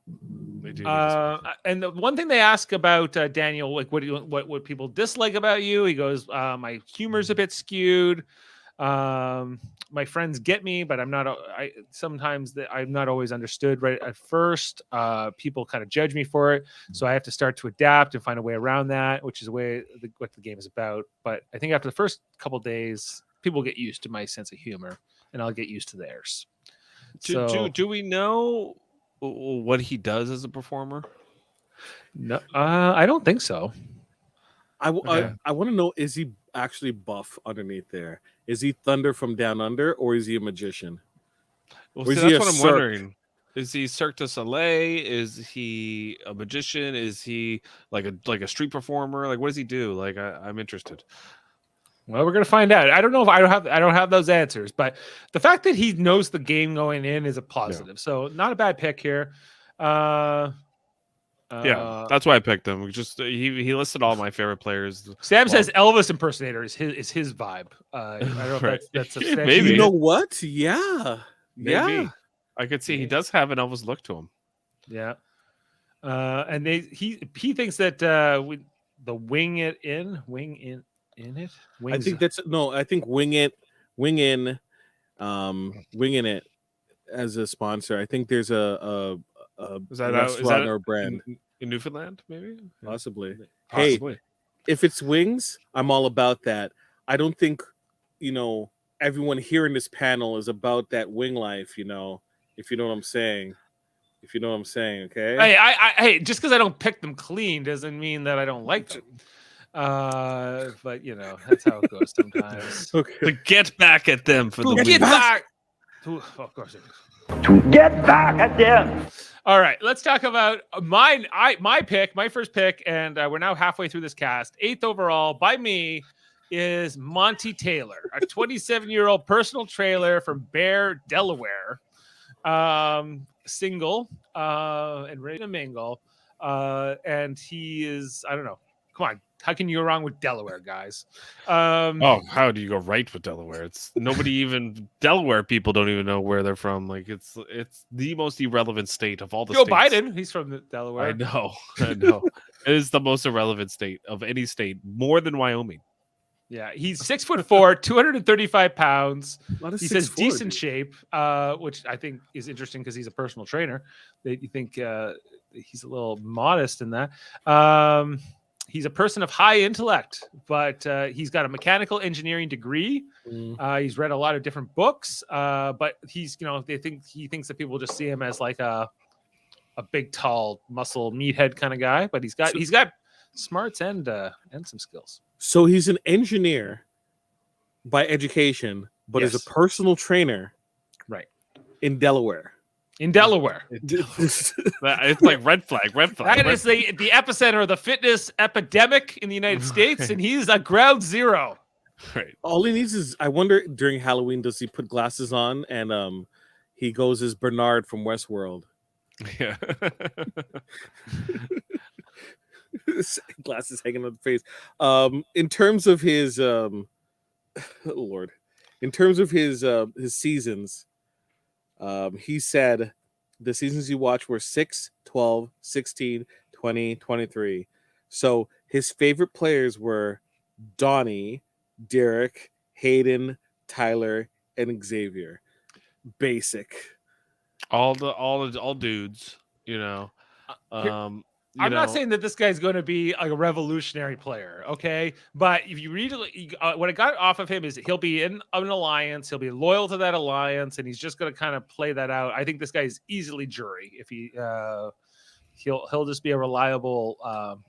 They do. And the one thing they ask about Daniel, like what people dislike about you, he goes, my humor's a bit skewed. My friends get me, but I'm not always understood right at first. People kind of judge me for it, so I have to start to adapt and find a way around that, which is what the game is about. But I think after the first couple days, people get used to my sense of humor, and I'll get used to theirs. Do we know what he does as a performer? No, I don't think so. I want to know, is he actually buff underneath there? Is he Thunder from Down Under, or is he a magician? Well, see, that's what I'm wondering. Is he Cirque du Soleil? Is he a magician? Is he like a street performer? Like, what does he do? Like, I'm interested. Well, we're gonna find out. I don't know if I don't have those answers, but the fact that he knows the game going in is a positive. So not a bad pick here. Yeah, that's why I picked him. Just he listed all my favorite players. Sam says Elvis impersonator is his vibe. I don't know if that's a maybe. You know what? Yeah, maybe. I could see he does have an Elvis look to him. Yeah, and he thinks that the wing it. I think that's I think wing in it as a sponsor. I think there's a restaurant or brand in Newfoundland, maybe possibly. Hey, if it's wings, I'm all about that. I don't think everyone here in this panel is about that wing life. If you know what I'm saying. Okay. Hey, just because I don't pick them clean doesn't mean that I don't like them. But that's how it goes sometimes. Okay. To get back at them for the get win. back. Of course it is. To get back at them. All right, let's talk about my first pick, and we're now halfway through this cast. 8th overall by me is Monty Taylor, a 27-year-old personal trailer from Bear, Delaware, single and ready to mingle. And he is, I don't know, Come on. How can you go wrong with Delaware, guys? Oh, how do you go right with Delaware? It's nobody even Delaware people don't even know where they're from. Like it's the most irrelevant state of all the Joe states. Biden, he's from Delaware. I know. It is the most irrelevant state of any state, more than Wyoming. Yeah, he's 6'4", 235 pounds. He says 6'4", decent dude. shape, which I think is interesting because he's a personal trainer. You think he's a little modest in that. He's a person of high intellect, but he's got a mechanical engineering degree. He's read a lot of different books, but he's, he thinks that people will just see him as like a big, tall, muscle meathead kind of guy. But he's got smarts and some skills. So he's an engineer by education, but is a personal trainer, right, in Delaware. In Delaware, it's like red flag. That is the epicenter of the fitness epidemic in the United States, and he's a ground zero. Right. All he needs is, I wonder, during Halloween, does he put glasses on and he goes as Bernard from Westworld? Yeah. Glasses hanging on the face. In terms of his Lord, in terms of his seasons, he said the seasons he watched were 6, 12, 16, 20, 23. So his favorite players were Donnie, Derek, Hayden, Tyler, and Xavier. Basic. All dudes, I'm not saying that this guy's going to be a revolutionary player, okay? But if you read what I got off of him is he'll be in an alliance, he'll be loyal to that alliance, and he's just going to kind of play that out. I think this guy is easily jury if he'll just be a reliable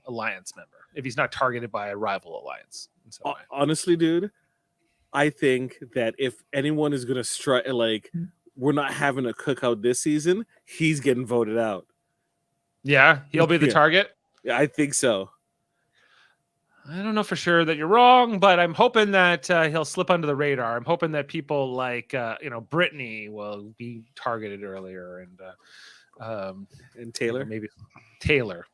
alliance member if he's not targeted by a rival alliance. Honestly, dude, I think that if anyone is going to strut, like, we're not having a cookout this season, he's getting voted out. Yeah, he'll be the target. Yeah, I think so. I don't know for sure that you're wrong, but I'm hoping that he'll slip under the radar. I'm hoping that people like Brittany will be targeted earlier, and Taylor, maybe Taylor,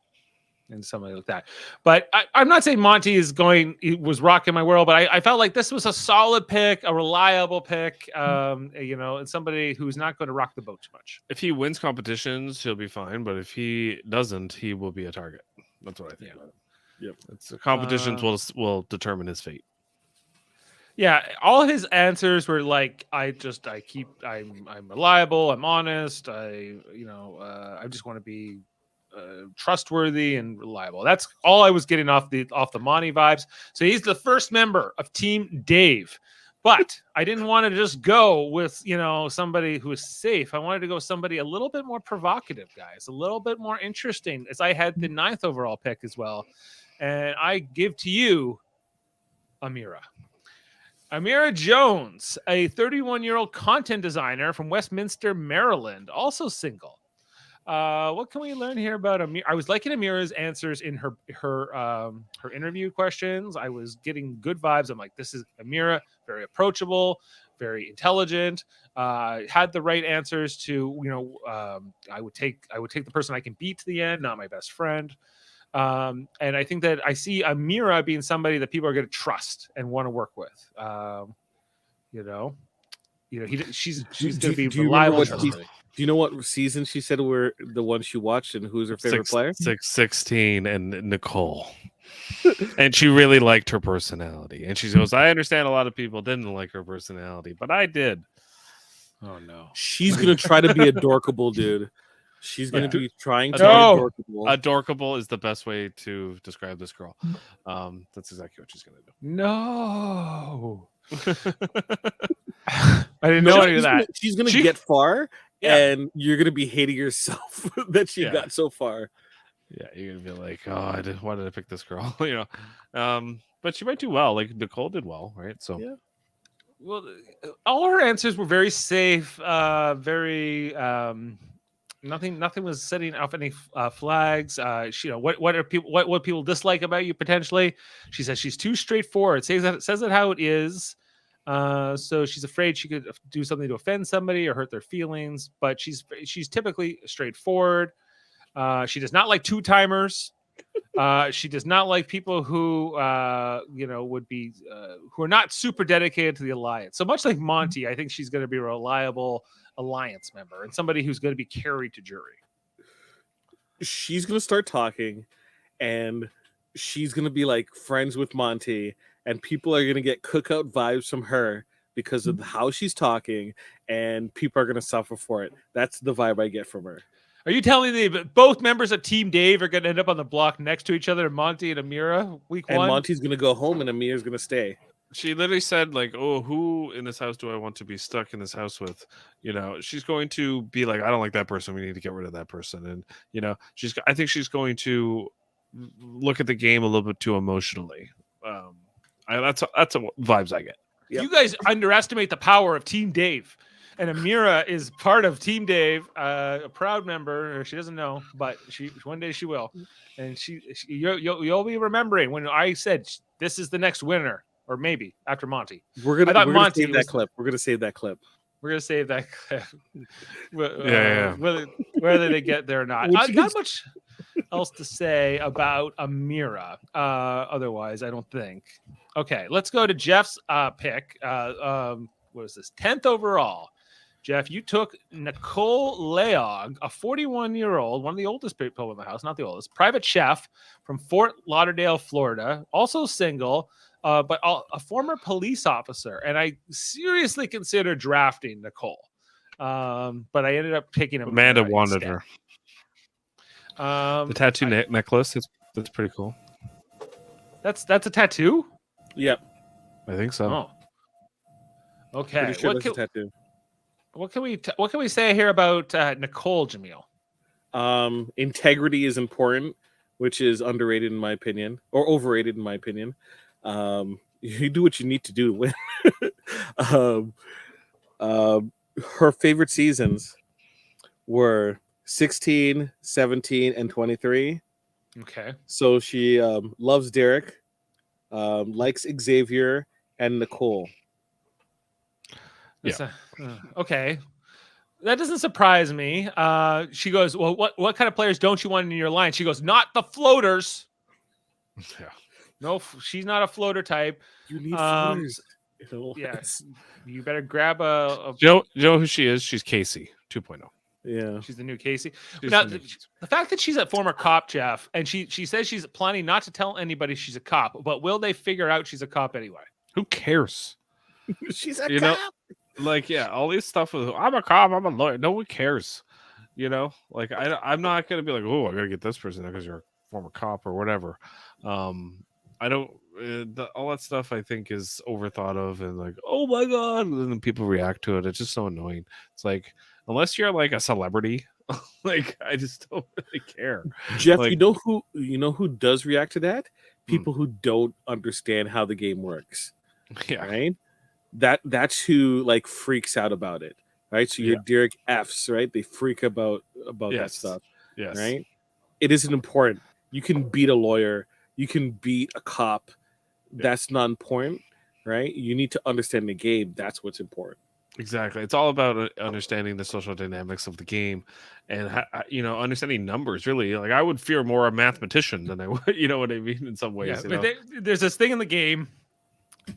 and somebody like that. But I'm not saying Monty he was rocking my world, but I felt like this was a solid pick, a reliable pick, and somebody who's not going to rock the boat too much. If he wins competitions, he'll be fine. But if he doesn't, he will be a target. That's what I think. Yeah. Yep. It's competitions will determine his fate. Yeah, all his answers were like, I'm reliable, I'm honest, I just want to be trustworthy and reliable. That's all I was getting off the Monty vibes. So he's the first member of Team Dave. But I didn't want to just go with, somebody who is safe. I wanted to go with somebody a little bit more provocative, guys, a little bit more interesting, as I had the 9th overall pick as well. And I give to you Amira Jones, a 31-year-old content designer from Westminster, Maryland, also single. What can we learn here about Amira? I was liking Amira's answers in her interview questions. I was getting good vibes. I'm like, this is Amira, very approachable, very intelligent. Had the right answers to, I would take the person I can beat to the end, not my best friend. And I think that I see Amira being somebody that people are going to trust and want to work with. She's going to be reliable. Do you know what season she said were the ones she watched and who's her favorite player? 16 and Nicole. And she really liked her personality. And she goes, I understand a lot of people didn't like her personality, but I did. Oh, no. She's going to try to be adorkable, dude. She's going to be trying to be adorkable. Adorkable is the best way to describe this girl. That's exactly what she's going to do. No. I didn't know any of that. She's going to get far, and you're going to be hating yourself that she got so far. Yeah, you're going to be like, oh, why did I pick this girl? But she might do well. Like Nicole did well, right? So, yeah. Well, all her answers were very safe, very nothing was setting off any flags. What people dislike about you potentially. She says she's too straightforward. Says it how it is. So she's afraid she could do something to offend somebody or hurt their feelings. But she's typically straightforward. She does not like 2-timers. She does not like people who, would be who are not super dedicated to the alliance. So much like Monty, I think she's going to be a reliable alliance member and somebody who's going to be carried to jury. She's going to start talking, and she's going to be like friends with Monty, and people are going to get cookout vibes from her because of how she's talking, and people are going to suffer for it. That's the vibe I get from her. Are you telling me that both members of Team Dave are going to end up on the block next to each other, Monty and Amira, week one? And Monty's going to go home, and Amira's going to stay. She literally said, like, "Oh, who in this house do I want to be stuck in this house with?" She's going to be like, "I don't like that person. We need to get rid of that person." And I think she's going to look at the game a little bit too emotionally. That's what vibes I get. Yep. You guys underestimate the power of Team Dave. And Amira is part of Team Dave, a proud member. She doesn't know, but one day she will. And you'll be remembering when I said this is the next winner, or maybe after Monty. We're gonna save that clip. We're gonna save that clip. We're gonna save that clip. Yeah. Whether they get there or not. Not much else to say about Amira. Otherwise, I don't think. Okay, let's go to Jeff's pick. What is this? 10th overall. Jeff, you took Nicole Layog, a 41-year-old, one of the oldest people in the house, not the oldest, private chef from Fort Lauderdale, Florida, also single, but a former police officer. And I seriously considered drafting Nicole, but I ended up taking Amanda wanted instead. her. The tattoo necklace, that's pretty cool. That's a tattoo? Yep. I think so. Oh. Okay. Sure that's a tattoo. What can we say here about Nicole Jaemeel? Integrity is important, which is underrated in my opinion, or overrated in my opinion. You do what you need to do to win. Her favorite seasons were 16, 17, and 23. Okay. So she loves Derek, likes Xavier, and Nicole. Yeah. Okay. That doesn't surprise me. She goes, well, what kind of players don't you want in your line? She goes, not the floaters. Yeah. No, she's not a floater type. You need floaters. Yes. You better grab a Joe, who she is? She's Casey 2.0. Yeah. She's the new Casey. Now, the fact that she's a former cop, Jeff, and she says she's planning not to tell anybody she's a cop, but will they figure out she's a cop anyway? Who cares? She's a cop. All this stuff with I'm a cop, I'm a lawyer. No one cares. I'm not gonna be like, oh, I gotta get this person because you're a former cop or whatever. I don't. All that stuff I think is overthought of, and like, oh my god, and then people react to it. It's just so annoying. It's like, unless you're like a celebrity, like I just don't really care. Jeff, you know who does react to that? People who don't understand how the game works. Yeah. Right. That's who like freaks out about it, right? So your Derek F's, right? They freak about that stuff. Yes. Right. It isn't important. You can beat a lawyer. You can beat a cop. That's not important, right? You need to understand the game. That's what's important. Exactly. It's all about understanding the social dynamics of the game, and understanding numbers. Really, like I would fear more a mathematician than I would. You know what I mean? In some ways, there's this thing in the game.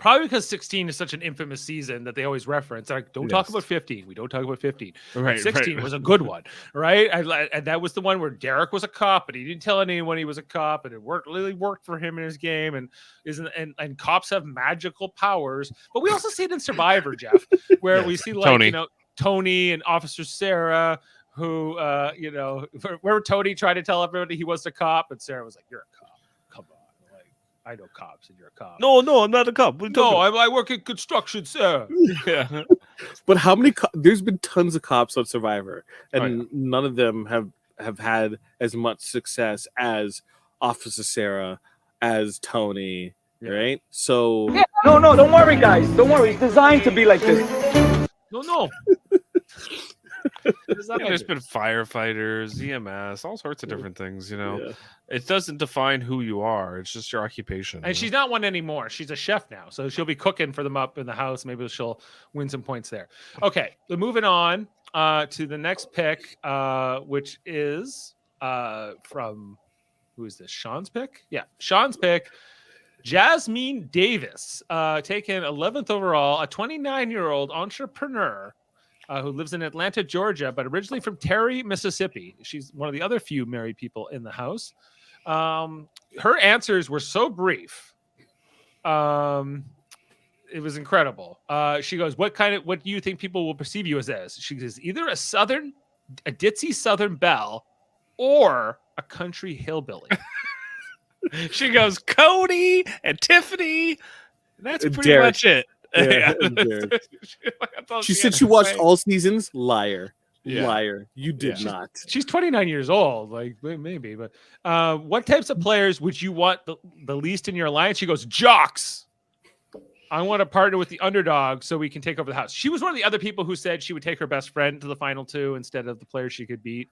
Probably because 16 is such an infamous season that they always reference. Like, don't talk about 15. We don't talk about 15. Right. 16 was a good one, right? And that was the one where Derek was a cop, but he didn't tell anyone he was a cop, and it really worked for him in his game. And cops have magical powers, but we also see it in Survivor, Jeff, where we see Tony and Officer Sarah, who where Tony tried to tell everybody he was a cop, and Sarah was like, "You're a cop. Come on." I know cops and you're a cop. No, I'm not a cop. I work in construction, sir. Yeah. But how many there's been tons of cops on Survivor, and none of them have had as much success as Officer Sarah, as Tony, right? So no, don't worry, guys. Don't worry. It's designed to be like this. No. There's been firefighters, EMS, all sorts of different things. It doesn't define who you are. It's just your occupation. And she's not one anymore. She's a chef now, so she'll be cooking for them up in the house. Maybe she'll win some points there. Okay, so moving on to the next pick, which is from who is this? Sean's pick? Yeah, Sean's pick. Jasmine Davis, taken 11th overall, a 29-year-old entrepreneur who lives in Atlanta, Georgia, but originally from Terry, Mississippi. She's one of the other few married people in the house. Her answers were so brief. It was incredible. She goes, what do you think people will perceive you as? She says, either a ditzy Southern belle or a country hillbilly. She goes, Cody and Tiffany. And that's pretty Derek. much it. Yeah, she said she watched all seasons. Liar. Yeah. Liar. You did not. She's 29 years old. Like, maybe. But what types of players would you want the least in your alliance? She goes, jocks. I want to partner with the underdog so we can take over the house. She was one of the other people who said she would take her best friend to the final two instead of the players she could beat.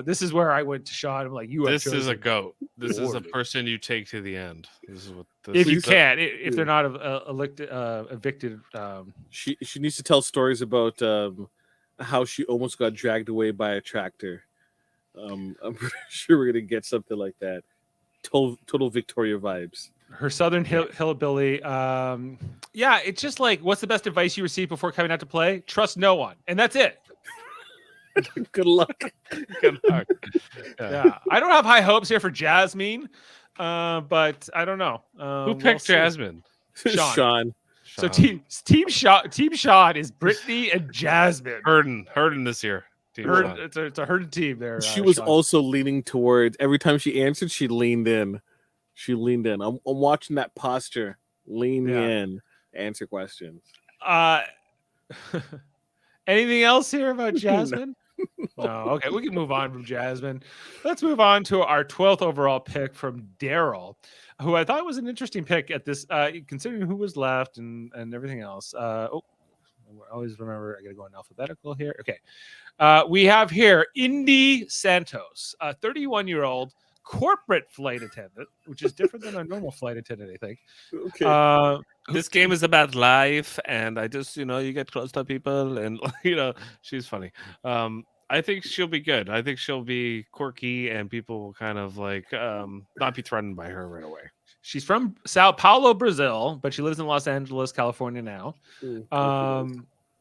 This is where I went to Sean. I'm like, this is a goat. This is a person you take to the end. This is what. If you can, if they're not evicted. She needs to tell stories about how she almost got dragged away by a tractor. I'm pretty sure we're gonna get something like that. Total Victoria vibes. Her Southern hillbilly. Yeah, it's just like, what's the best advice you received before coming out to play? Trust no one, and that's it. Good luck. Good luck. Yeah, I don't have high hopes here for Jasmine, but I don't know. Who picked Jasmine? Sean. So team Sean is Brittany and Jasmine. Herding this year. It's a herded team there. She was Sean. also leaning towards, every time she answered, she leaned in. I'm watching that posture. Lean in. Answer questions. Anything else here about Jasmine? No. Okay, we can move on from Jasmine. Let's move on to our 12th overall pick from Daryl, who I thought was an interesting pick at this, considering who was left and everything else. I always remember I got to go in alphabetical here. Okay. We have here Indy Santos, a 31-year-old corporate flight attendant, which is different than a normal flight attendant, I think. Okay. This game is about life, and I just, you get close to people, and she's funny. I think she'll be good. I think she'll be quirky, and people will kind of not be threatened by her right away. She's from Sao Paulo, Brazil, but she lives in Los Angeles, California now.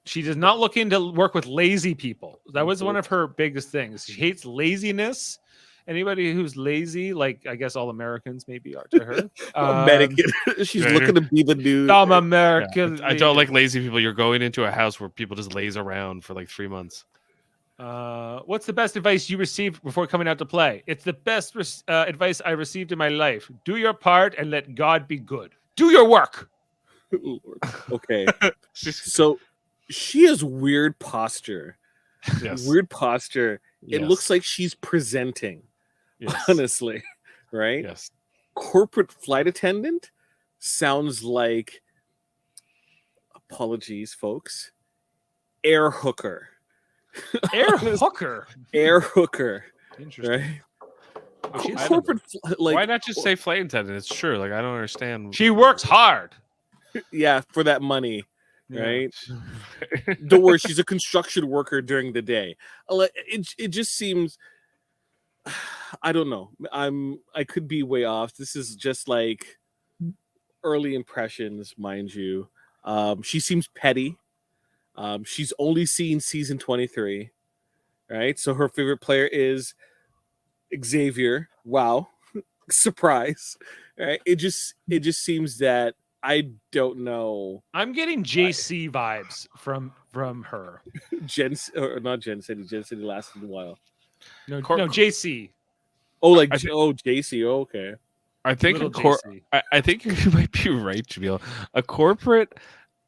She does not look into work with lazy people. That was one of her biggest things. She hates laziness. Anybody who's lazy, like I guess all Americans maybe are to her. American. She's looking to be the new. I'm American. Yeah, I don't like lazy people. You're going into a house where people just laze around for like 3 months. What's the best advice you received before coming out to play? It's the best advice I received in my life. Do your part and let God be good. Do your work. Okay. So she has weird posture. Yes. Weird posture. It Yes. looks like she's presenting. Yes. Honestly, right? Yes. Corporate flight attendant sounds like, apologies, folks, air hooker. Air hooker. Air hooker. Interesting. Right? She's- Corporate, Why not just say flight attendant? It's true. Like, I don't understand. She works hard. yeah, for that money. Yeah. Right? Don't worry, she's a construction worker during the day. It just seems, I don't know. I could be way off. This is just like early impressions, mind you. She seems petty. She's only seen season 23, right? So her favorite player is Xavier. Wow, surprise! Right? It just seems that I don't know. I'm getting JC vibes from her. Not Jen City. Jen City lasted a while. No, JC. Oh, JC. Oh, okay. I think Little JC. I think you might be right, Jamil. A corporate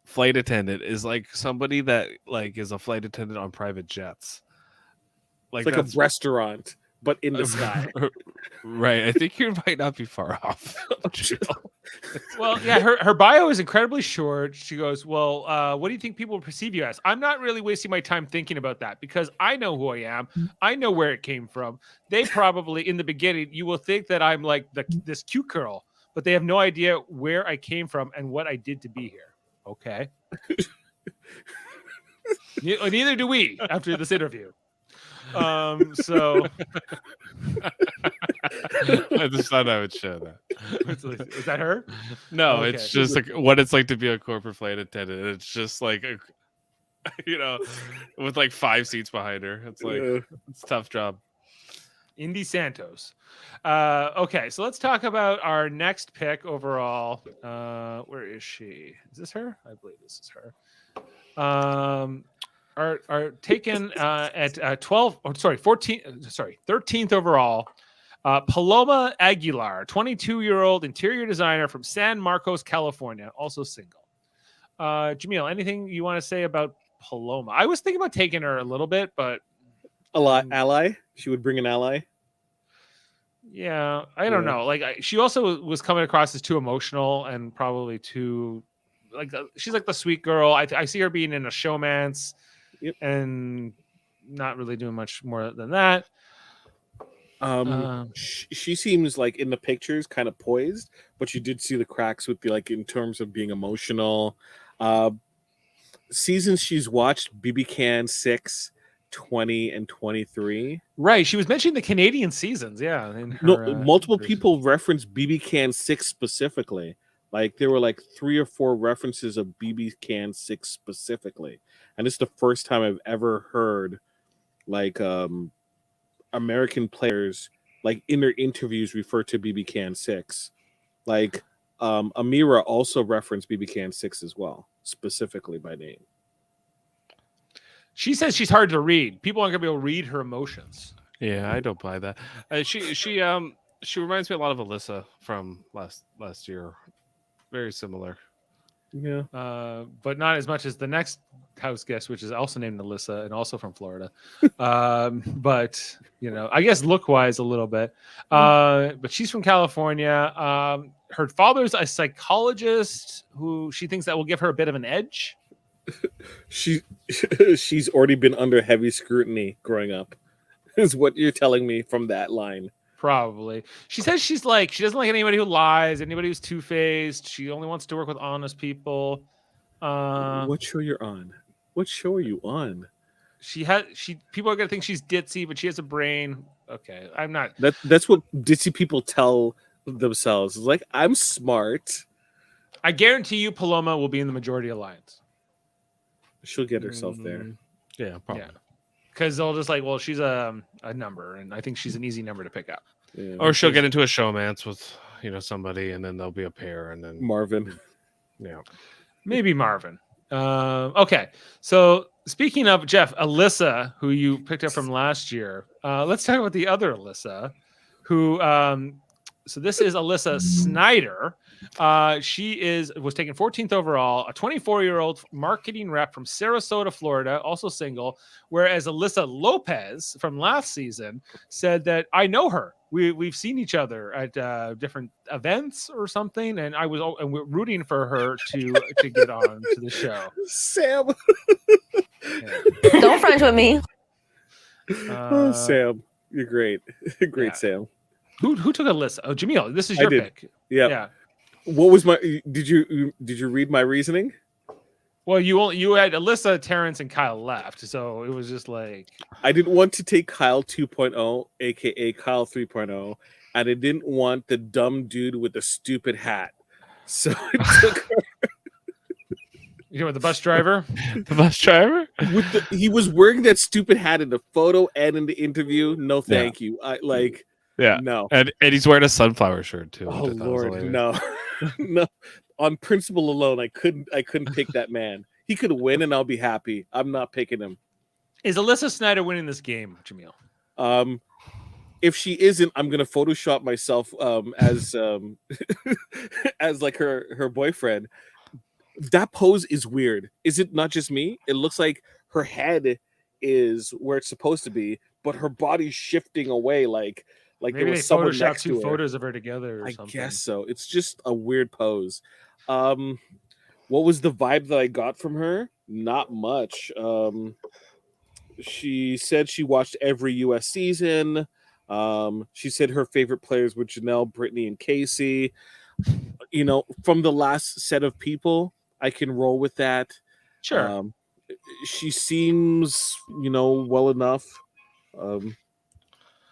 flight attendant is like somebody that is a flight attendant on private jets. It's like a restaurant, but in the sky. Right. I think you might not be far off. Well, yeah, her bio is incredibly short. She goes, well, what do you think people will perceive you as? I'm not really wasting my time thinking about that because I know who I am. I know where it came from. They probably, in the beginning, you will think that I'm like this cute girl, but they have no idea where I came from and what I did to be here. Okay. Neither do we after this interview. So I just thought I would share that. is that her? No, Okay. it's just like what it's like to be a corporate flight attendant. It's just like with like 5 seats behind her. It's like it's a tough job. Indy Santos. Okay, so let's talk about our next pick overall. Where is she? Is this her? I believe this is her. Are taken at 13th overall. Paloma Aguilar, 22-year-old interior designer from San Marcos, California, also single. Jaemeel, anything you want to say about Paloma? I was thinking about taking her a little bit, but Ally? She would bring an ally? yeah, I don't know. Like she also was coming across as too emotional and probably too she's like the sweet girl. I see her being in a showmance and not really doing much more than that. She seems like in the pictures kind of poised, but you did see the cracks with the like in terms of being emotional. Seasons she's watched: BB Can 6, 20, and 23. Right, she was mentioning the Canadian seasons. Yeah, multiple people referenced BB Can 6 specifically. Like there were like 3 or 4 references of BB Can 6 specifically, and it's the first time I've ever heard like American players like in their interviews refer to BB Can 6. Like Amira also referenced BB Can 6 as well, specifically by name. She says she's hard to read. People aren't gonna be able to read her emotions. Yeah, I don't buy that. She reminds me a lot of Alyssa from last year. Very similar. Yeah. But not as much as the next house guest, which is also named Alyssa and also from Florida. But I guess look wise a little bit. But she's from California. Her father's a psychologist who she thinks that will give her a bit of an edge. She's already been under heavy scrutiny growing up, is what you're telling me from that line. Probably. She says she doesn't like anybody who lies, anybody who's two-faced. She only wants to work with honest people. What show you're on? What show are you on? People are gonna think she's ditzy, but she has a brain. Okay, I'm not. That's what ditzy people tell themselves. It's like, I'm smart. I guarantee you Paloma will be in the majority alliance. She'll get herself there. Yeah, probably. Yeah. Because they'll just like, well, she's a number, and I think she's an easy number to pick up. Yeah. Or she'll get into a showmance with somebody, and then there'll be a pair, and then Marvin. Yeah, maybe Marvin. Okay, so speaking of Jeff, Alyssa, who you picked up from last year, let's talk about the other Alyssa, who. So this is Alyssa Snyder. She was taken 14th overall, a 24-year-old marketing rep from Sarasota, Florida, also single. Whereas Alyssa Lopez from last season said that I know her. We've seen each other at different events or something, and we're rooting for her to get on to the show. Sam, don't French with me. Sam, you're great, great, yeah. Sam. Who took Alyssa? Oh, Jaemeel, this is your pick. Yeah. What was my? Did you read my reasoning? Well, you had Alyssa, Terence, and Kyle left, so it was just like I didn't want to take Kyle 2.0, aka Kyle 3.0, and I didn't want the dumb dude with the stupid hat, so I took her. The bus driver. The bus driver. He was wearing that stupid hat in the photo and in the interview. No, thank you. Yeah, no, and he's wearing a sunflower shirt too. Oh Lord, no, no. On principle alone, I couldn't pick that man. He could win, and I'll be happy. I'm not picking him. Is Alyssa Snyder winning this game, Jaemeel? If she isn't, I'm gonna Photoshop myself as as like her boyfriend. That pose is weird. Is it not just me? It looks like her head is where it's supposed to be, but her body's shifting away like maybe there was someone next to her. Photos of her together or something. I guess so. It's just a weird pose. What was the vibe that I got from her? Not much. She said she watched every US season. She said her favorite players were Janelle, Brittany, and Casey. From the last set of people, I can roll with that. Sure. She seems, well enough.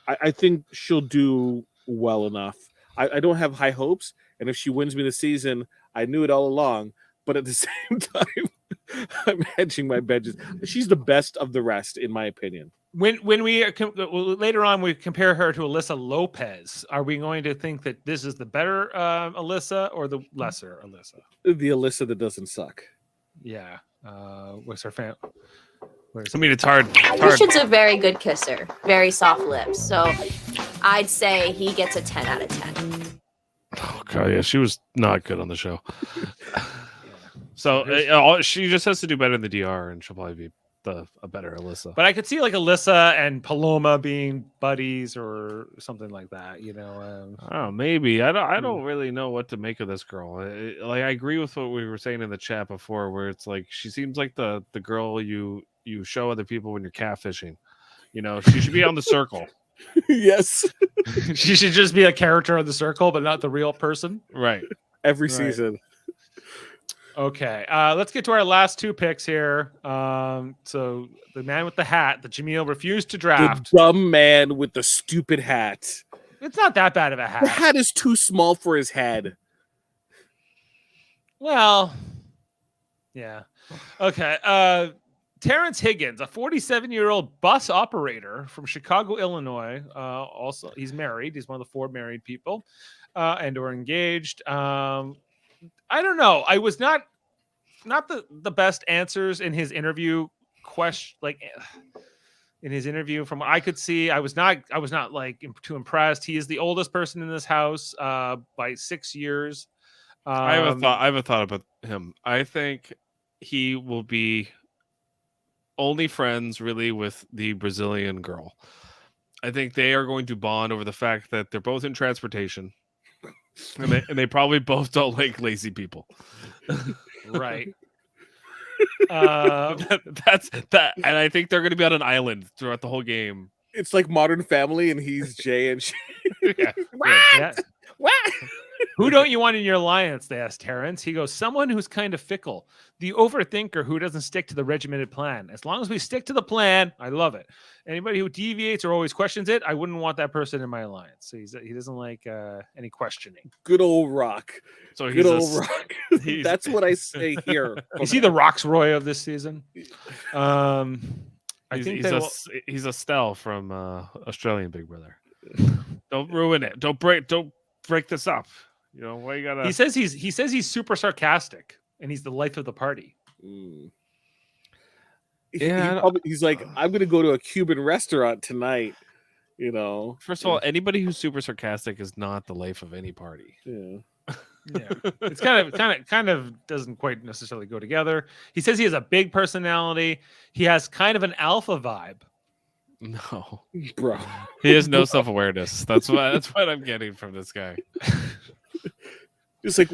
I think she'll do well enough. I don't have high hopes, and if she wins me the season, I knew it all along. But at the same time, I'm hedging my bets. She's the best of the rest, in my opinion. When we later on we compare her to Alyssa Lopez, are we going to think that this is the better Alyssa or the lesser Alyssa? The Alyssa that doesn't suck. Yeah. What's her fan? I mean, it's hard. Christian's a very good kisser, very soft lips. So I'd say he gets a 10 out of 10. Oh god, yeah, she was not good on the show. So she just has to do better in the DR, and she'll probably be a better Alyssa. But I could see like Alyssa and Paloma being buddies or something like that. Oh, maybe. I don't really know what to make of this girl. I agree with what we were saying in the chat before, where it's like she seems like the girl you show other people when you're catfishing. She should be on the circle. Yes. She should just be a character on the circle, but not the real person. Right. Every season. Okay, let's get to our last two picks here. So the man with the hat that Jaemeel refused to draft. The dumb man with the stupid hat. It's not that bad of a hat. The hat is too small for his head. Well, yeah. Okay. Terence Higgins, a 47-year-old bus operator from Chicago, Illinois. Also, he's married. He's one of the 4 married people, and or engaged. I don't know. I was not the best answers in his interview in his interview. From what I could see, I was not like too impressed. He is the oldest person in this house by 6 years. I have a thought about him. I think he will be only friends really with the Brazilian girl. I think they are going to bond over the fact that they're both in transportation. And they probably both don't like lazy people. Right. That's that, and I think they're going to be on an island throughout the whole game. It's like Modern Family, and he's Jay and she. Yeah. Yeah. Who don't you want in your alliance? They asked Terence. He goes, someone who's kind of fickle, the overthinker who doesn't stick to the regimented plan. As long as we stick to the plan, I love it. Anybody who deviates or always questions it, I wouldn't want that person in my alliance. So he doesn't like any questioning. Good old Rock. So Good old Rock. That's what I say here. Is he the Roxroy of this season? I think he's Estelle from Australian Big Brother. Don't ruin it. Don't break this up. Why you gotta? He says he's super sarcastic and he's the life of the party. Yeah, he's like, I'm gonna go to a Cuban restaurant tonight. First of all, anybody who's super sarcastic is not the life of any party. Yeah. Yeah, it's kind of doesn't quite necessarily go together. He says he has a big personality. He has kind of an alpha vibe. No, bro, he has no self-awareness. That's what I'm getting from this guy. It's like,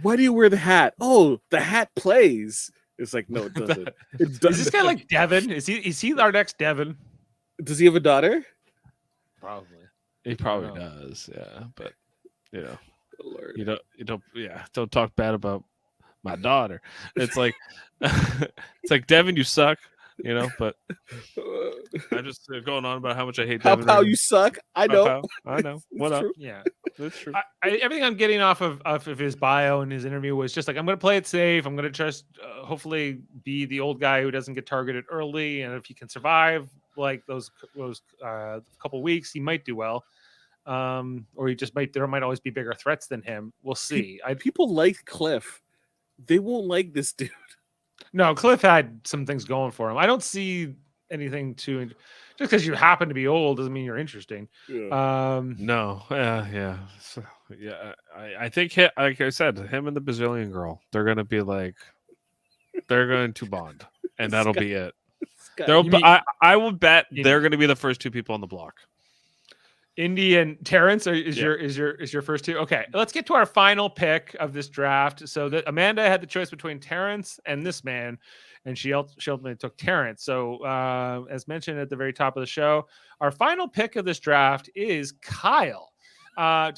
why do you wear the hat? Oh, the hat plays. It's like, no, it doesn't. Is this guy like Devin? Is he our next Devin? Does he have a daughter? Probably. He probably does. Yeah, but Lord. you don't talk bad about my daughter. It's like Devin, you suck. But I just going on about how much I hate Devin. How you suck? I know. I know. What up? True. Yeah, That's true. Everything I'm getting off of his bio and his interview was just like, I'm going to play it safe. I'm going to just hopefully be the old guy who doesn't get targeted early. And if he can survive like those couple weeks, he might do well. Or he just there might always be bigger threats than him. We'll see. People like Cliff. They won't like this dude. No, Cliff had some things going for him. I don't see anything just because you happen to be old doesn't mean you're interesting. Yeah. No, yeah. So, yeah, I think like I said, him and the Brazilian girl, they're going to bond, and that'll be it. I will bet they're going to be the first 2 people on the block. Indy and Terence is your first 2. Okay, let's get to our final pick of this draft. So that Amanda had the choice between Terence and this man, and she ultimately took Terence. So as mentioned at the very top of the show, our final pick of this draft is Kyle. Kyle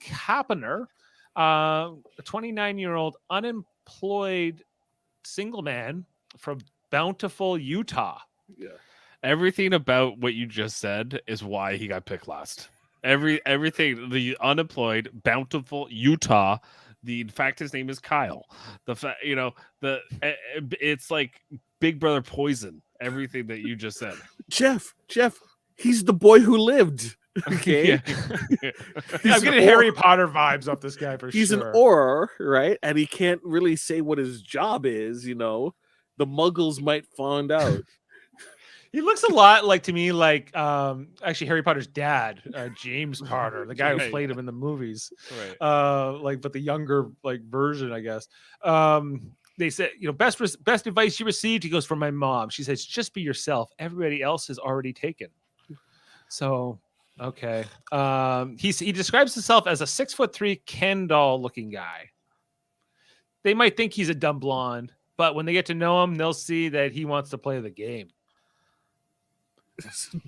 Kappener, a 29-year-old unemployed single man from Bountiful, Utah. Yeah. everything about what you just said is why he got picked last. Everything, the unemployed, bountiful Utah. In fact, his name is Kyle. It's like Big Brother poison. Everything that you just said. Jeff, he's the boy who lived. Okay. Yeah. I'm getting Harry Potter vibes off this guy for He's sure. an Auror, right? And he can't really say what his job is, The muggles might find out. He looks a lot like to me like actually Harry Potter's dad, James Potter, the guy who Right. played him in the movies. Right. But the younger version, I guess. They said, best advice you received. He goes, from my mom. She says, just be yourself. Everybody else is already taken. So, okay. He describes himself as a 6'3" Ken doll looking guy. They might think he's a dumb blonde, but when they get to know him, they'll see that he wants to play the game.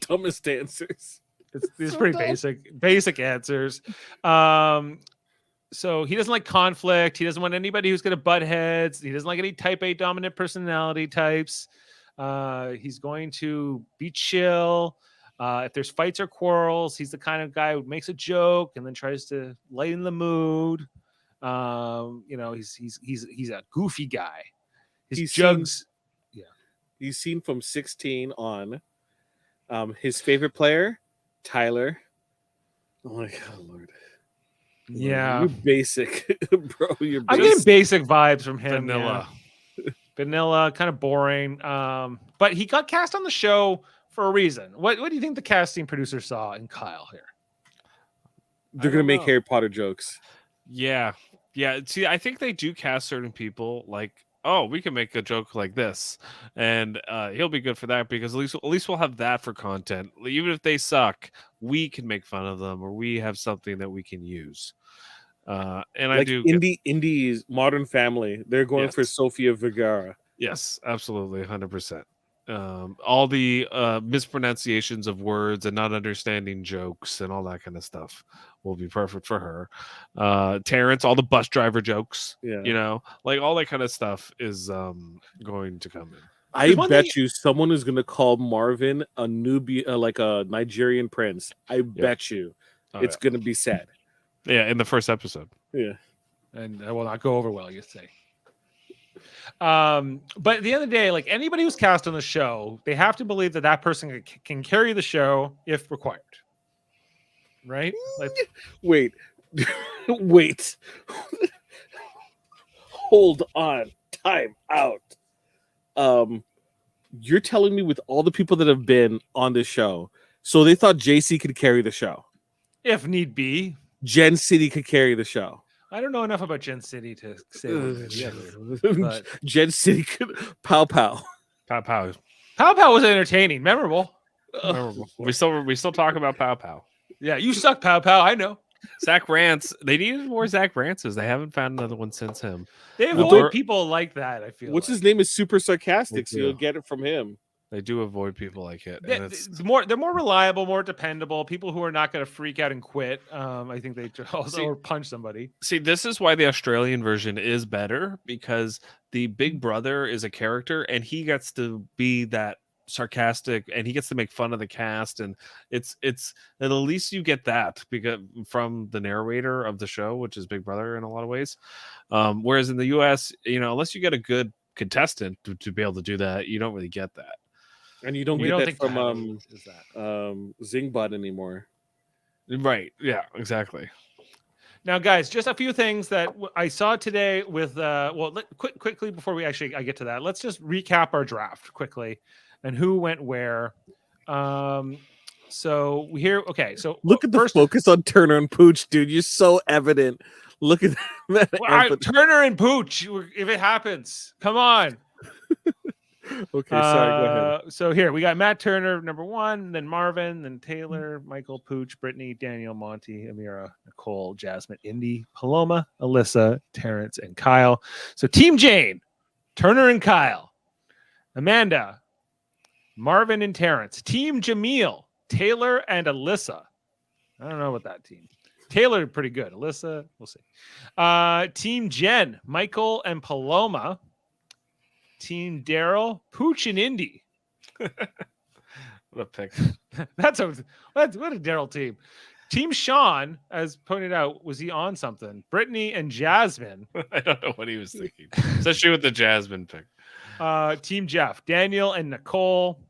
Dumbest answers. It's So pretty dumb. basic answers. So he doesn't like conflict. He doesn't want anybody who's going to butt heads. He doesn't like any type A dominant personality types. He's going to be chill. If there's fights or quarrels, he's the kind of guy who makes a joke and then tries to lighten the mood. He's a goofy guy. He's Jugs. He's seen from 16 on. His favorite player, Tyler. Oh my God, Lord. Yeah. You're basic, bro. You're I'm basic. getting basic vibes from him. Vanilla. Yeah. Vanilla, kind of boring. But he got cast on the show for a reason. What do you think the casting producer saw in Kyle here? They're I going to don't make know. Harry Potter jokes. Yeah. See, I think they do cast certain people like, oh, we can make a joke like this, and he'll be good for that because at least we'll have that for content. Even if they suck, we can make fun of them, or we have something that we can use. And I Like do. Indy's Modern Family. They're going for Yes. Sofia Vergara. Yes, absolutely, 100%. All the mispronunciations of words and not understanding jokes and all that kind of stuff will be perfect for her. Terrence, all the bus driver jokes, Yeah. like all that kind of stuff is going to come in. I There's one bet thing- you someone is going to call Marvin a newbie, like a Nigerian prince. I bet you it's going to be sad. Yeah, in the first episode. Yeah. And that will not go over well, you say. But at the end of the day, like anybody who's cast on the show, they have to believe that person can carry the show if required. Right? Like, Wait. Wait. Hold on. Time out. You're telling me with all the people that have been on this show, so they thought JC could carry the show. if need be. Gen City could carry the show. I don't know enough about Gen City to say but Gen City could pow pow. Pow Pow. Pow Pow was entertaining, memorable. Memorable. We still talk about Pow Pow. Yeah, you suck, Pow Pow. I know. Zach Rance. They needed more Zach Rances. They haven't found another one since him. They Well, avoid they're- people like that. I feel What's like. his name is super sarcastic, so They you'll do. get it from him. They do avoid people like it. They- And it's, they're more reliable, more dependable. People who are not going to freak out and quit. I think they also See- or punch somebody. See, this is why the Australian version is better because the Big Brother is a character and he gets to be that sarcastic and he gets to make fun of the cast, and it's at least you get that because from the narrator of the show, which is Big Brother in a lot of ways. Whereas in the US, unless you get a good contestant to be able to do that, you don't really get that. And you don't We get don't that think from Tyler is that. Zingbot anymore. Right? Yeah, exactly. Now, guys, just a few things that I saw today with quickly before I get to that, let's just recap our draft quickly and who went where. So we hear so Look at the first focus on Turner and Pooch, dude. You're so evident. Look at that. Turner and Pooch, if it happens. Come on. Okay, sorry, go ahead. So here we got Matt Turner, number 1, then Marvin, then Taylor, Michael, Pooch, Brittany, Daniel, Monty, Amira, Nicole, Jasmine, Indy, Paloma, Alyssa, Terence, and Kyle. So Team Jane, Turner and Kyle, Amanda, Marvin and Terence. Team Jaemeel, Taylor and Alyssa. I don't know about that team. Taylor, pretty good. Alyssa, we'll see. Team Jen, Michael and Paloma. Team Daryl, Pooch and Indy. What a pick. That's what a Daryl team. Team Sean, as pointed out, was he on something? Brittany and Jasmine. I don't know what he was thinking, especially with the Jasmine pick. Team Jeff, Daniel and Nicole,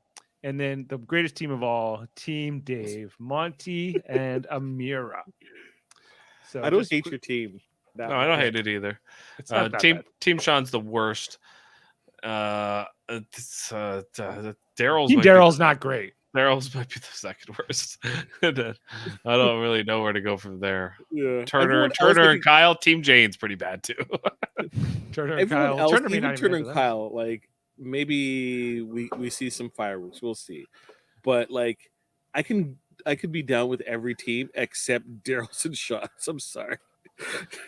and then the greatest team of all, Team Dave, Monty and Amira. So I don't hate your team. No, I don't hate it either. It's not that team bad. Team Sean's the worst. Daryl's Team Daryl's not great. Daryl's might be the second worst. I don't really know where to go from there. Yeah. Turner and Kyle. Team Jane's pretty bad too. Turner and Everyone Kyle. else, Turner may even not Turner even and Kyle, like maybe we see some fireworks. We'll see. But like I could be down with every team except Daryl's and Sean's. I'm sorry.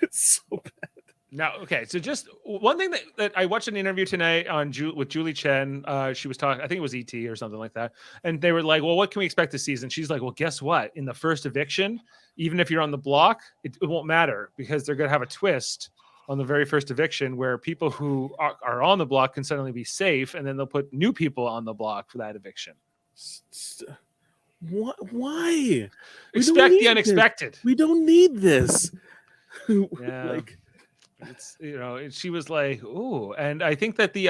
It's so bad. Now, okay, so just one thing that I watched an interview tonight with Julie Chen. She was talking, I think it was ET or something like that. And they were like, well, what can we expect this season? She's like, well, guess what? In the first eviction, even if you're on the block, it won't matter because they're going to have a twist on the very first eviction where people who are on the block can suddenly be safe. And then they'll put new people on the block for that eviction. What? Why? Expect the unexpected. We don't need this. Yeah. Like, it's she was like, ooh, and I think that the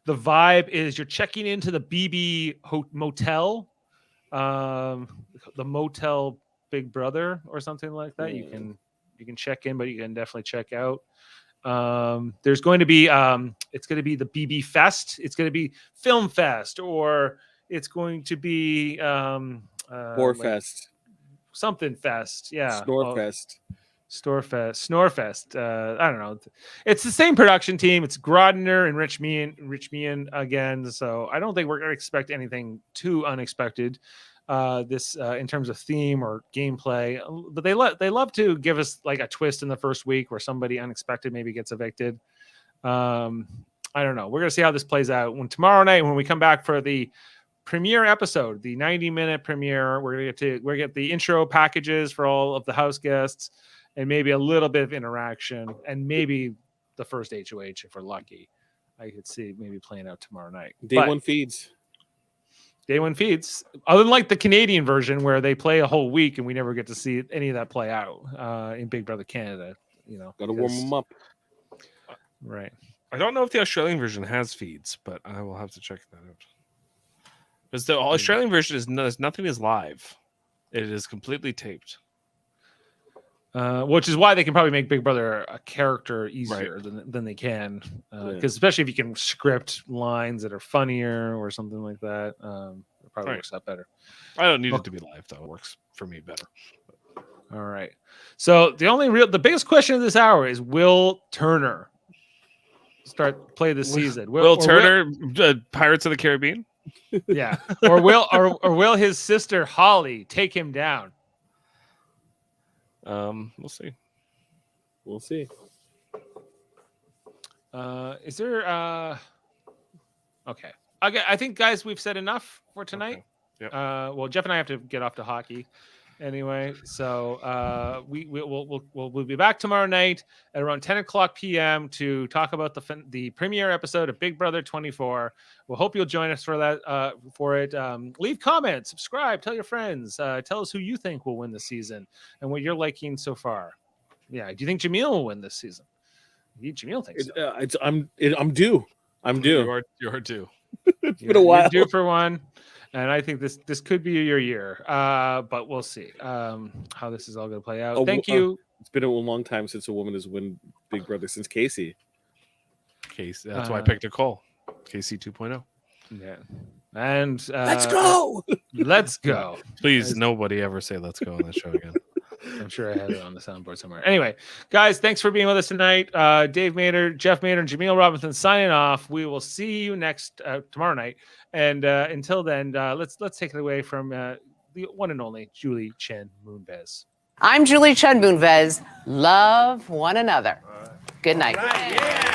vibe is you're checking into the BB motel, the motel Big Brother or something like that. You can check in, but you can definitely check out. There's going to be it's going to be the BB Fest. It's going to be Film Fest, or it's going to be Fest, something fest, yeah, Snorefest. Snorefest. I don't know. It's the same production team. It's Grodner and Rich Meehan again. So I don't think we're going to expect anything too unexpected. This in terms of theme or gameplay, but they love to give us like a twist in the first week where somebody unexpected maybe gets evicted. I don't know. We're going to see how this plays out. When tomorrow night, when we come back for the premiere episode, the 90-minute premiere, we're going to get the intro packages for all of the house guests. And maybe a little bit of interaction, and maybe the first HOH if we're lucky. I could see maybe playing out tomorrow night. Day one feeds. Other than like the Canadian version where they play a whole week and we never get to see any of that play out in Big Brother Canada. Got to warm them up. Right. I don't know if the Australian version has feeds, but I will have to check that out. Because the Australian version nothing is live; it is completely taped. Which is why they can probably make Big Brother a character easier than they can. Because especially if you can script lines that are funnier or something like that, it probably works out better. I don't need it to be live, though. It works for me better. All right. So the biggest question of this hour is, will Turner play this season? Will Turner, Pirates of the Caribbean? Yeah. Or will his sister Holly take him down? We'll see. Is there okay. I think, guys, we've said enough for tonight. Okay. Yep. Well, Jeff and I have to get off to hockey anyway, so we'll be back tomorrow night at around 10:00 p.m. to talk about the premiere episode of Big Brother 24. We'll hope you'll join us for that. For it, leave comments, subscribe, tell your friends, tell us who you think will win this season and what you're liking so far. Yeah, do you think Jaemeel will win this season? Jaemeel thinks so. I'm due. You're due. It's been a while. You're due for one. And I think this could be your year, but we'll see how this is all going to play out. Thank you. It's been a long time since a woman has won Big Brother, since Casey. That's why I picked Nicole. Casey 2.0. Yeah. And let's go. Let's go. Please, nobody ever say let's go on that show again. I'm sure I had it on the soundboard somewhere. Anyway, guys, thanks for being with us tonight. Dave Mader, Jeff Mader, and Jaemeel Robinson signing off. We will see you tomorrow night. And until then, let's take it away from the one and only Julie Chen Moonves. I'm Julie Chen Moonves. Love one another. Good night. Yeah.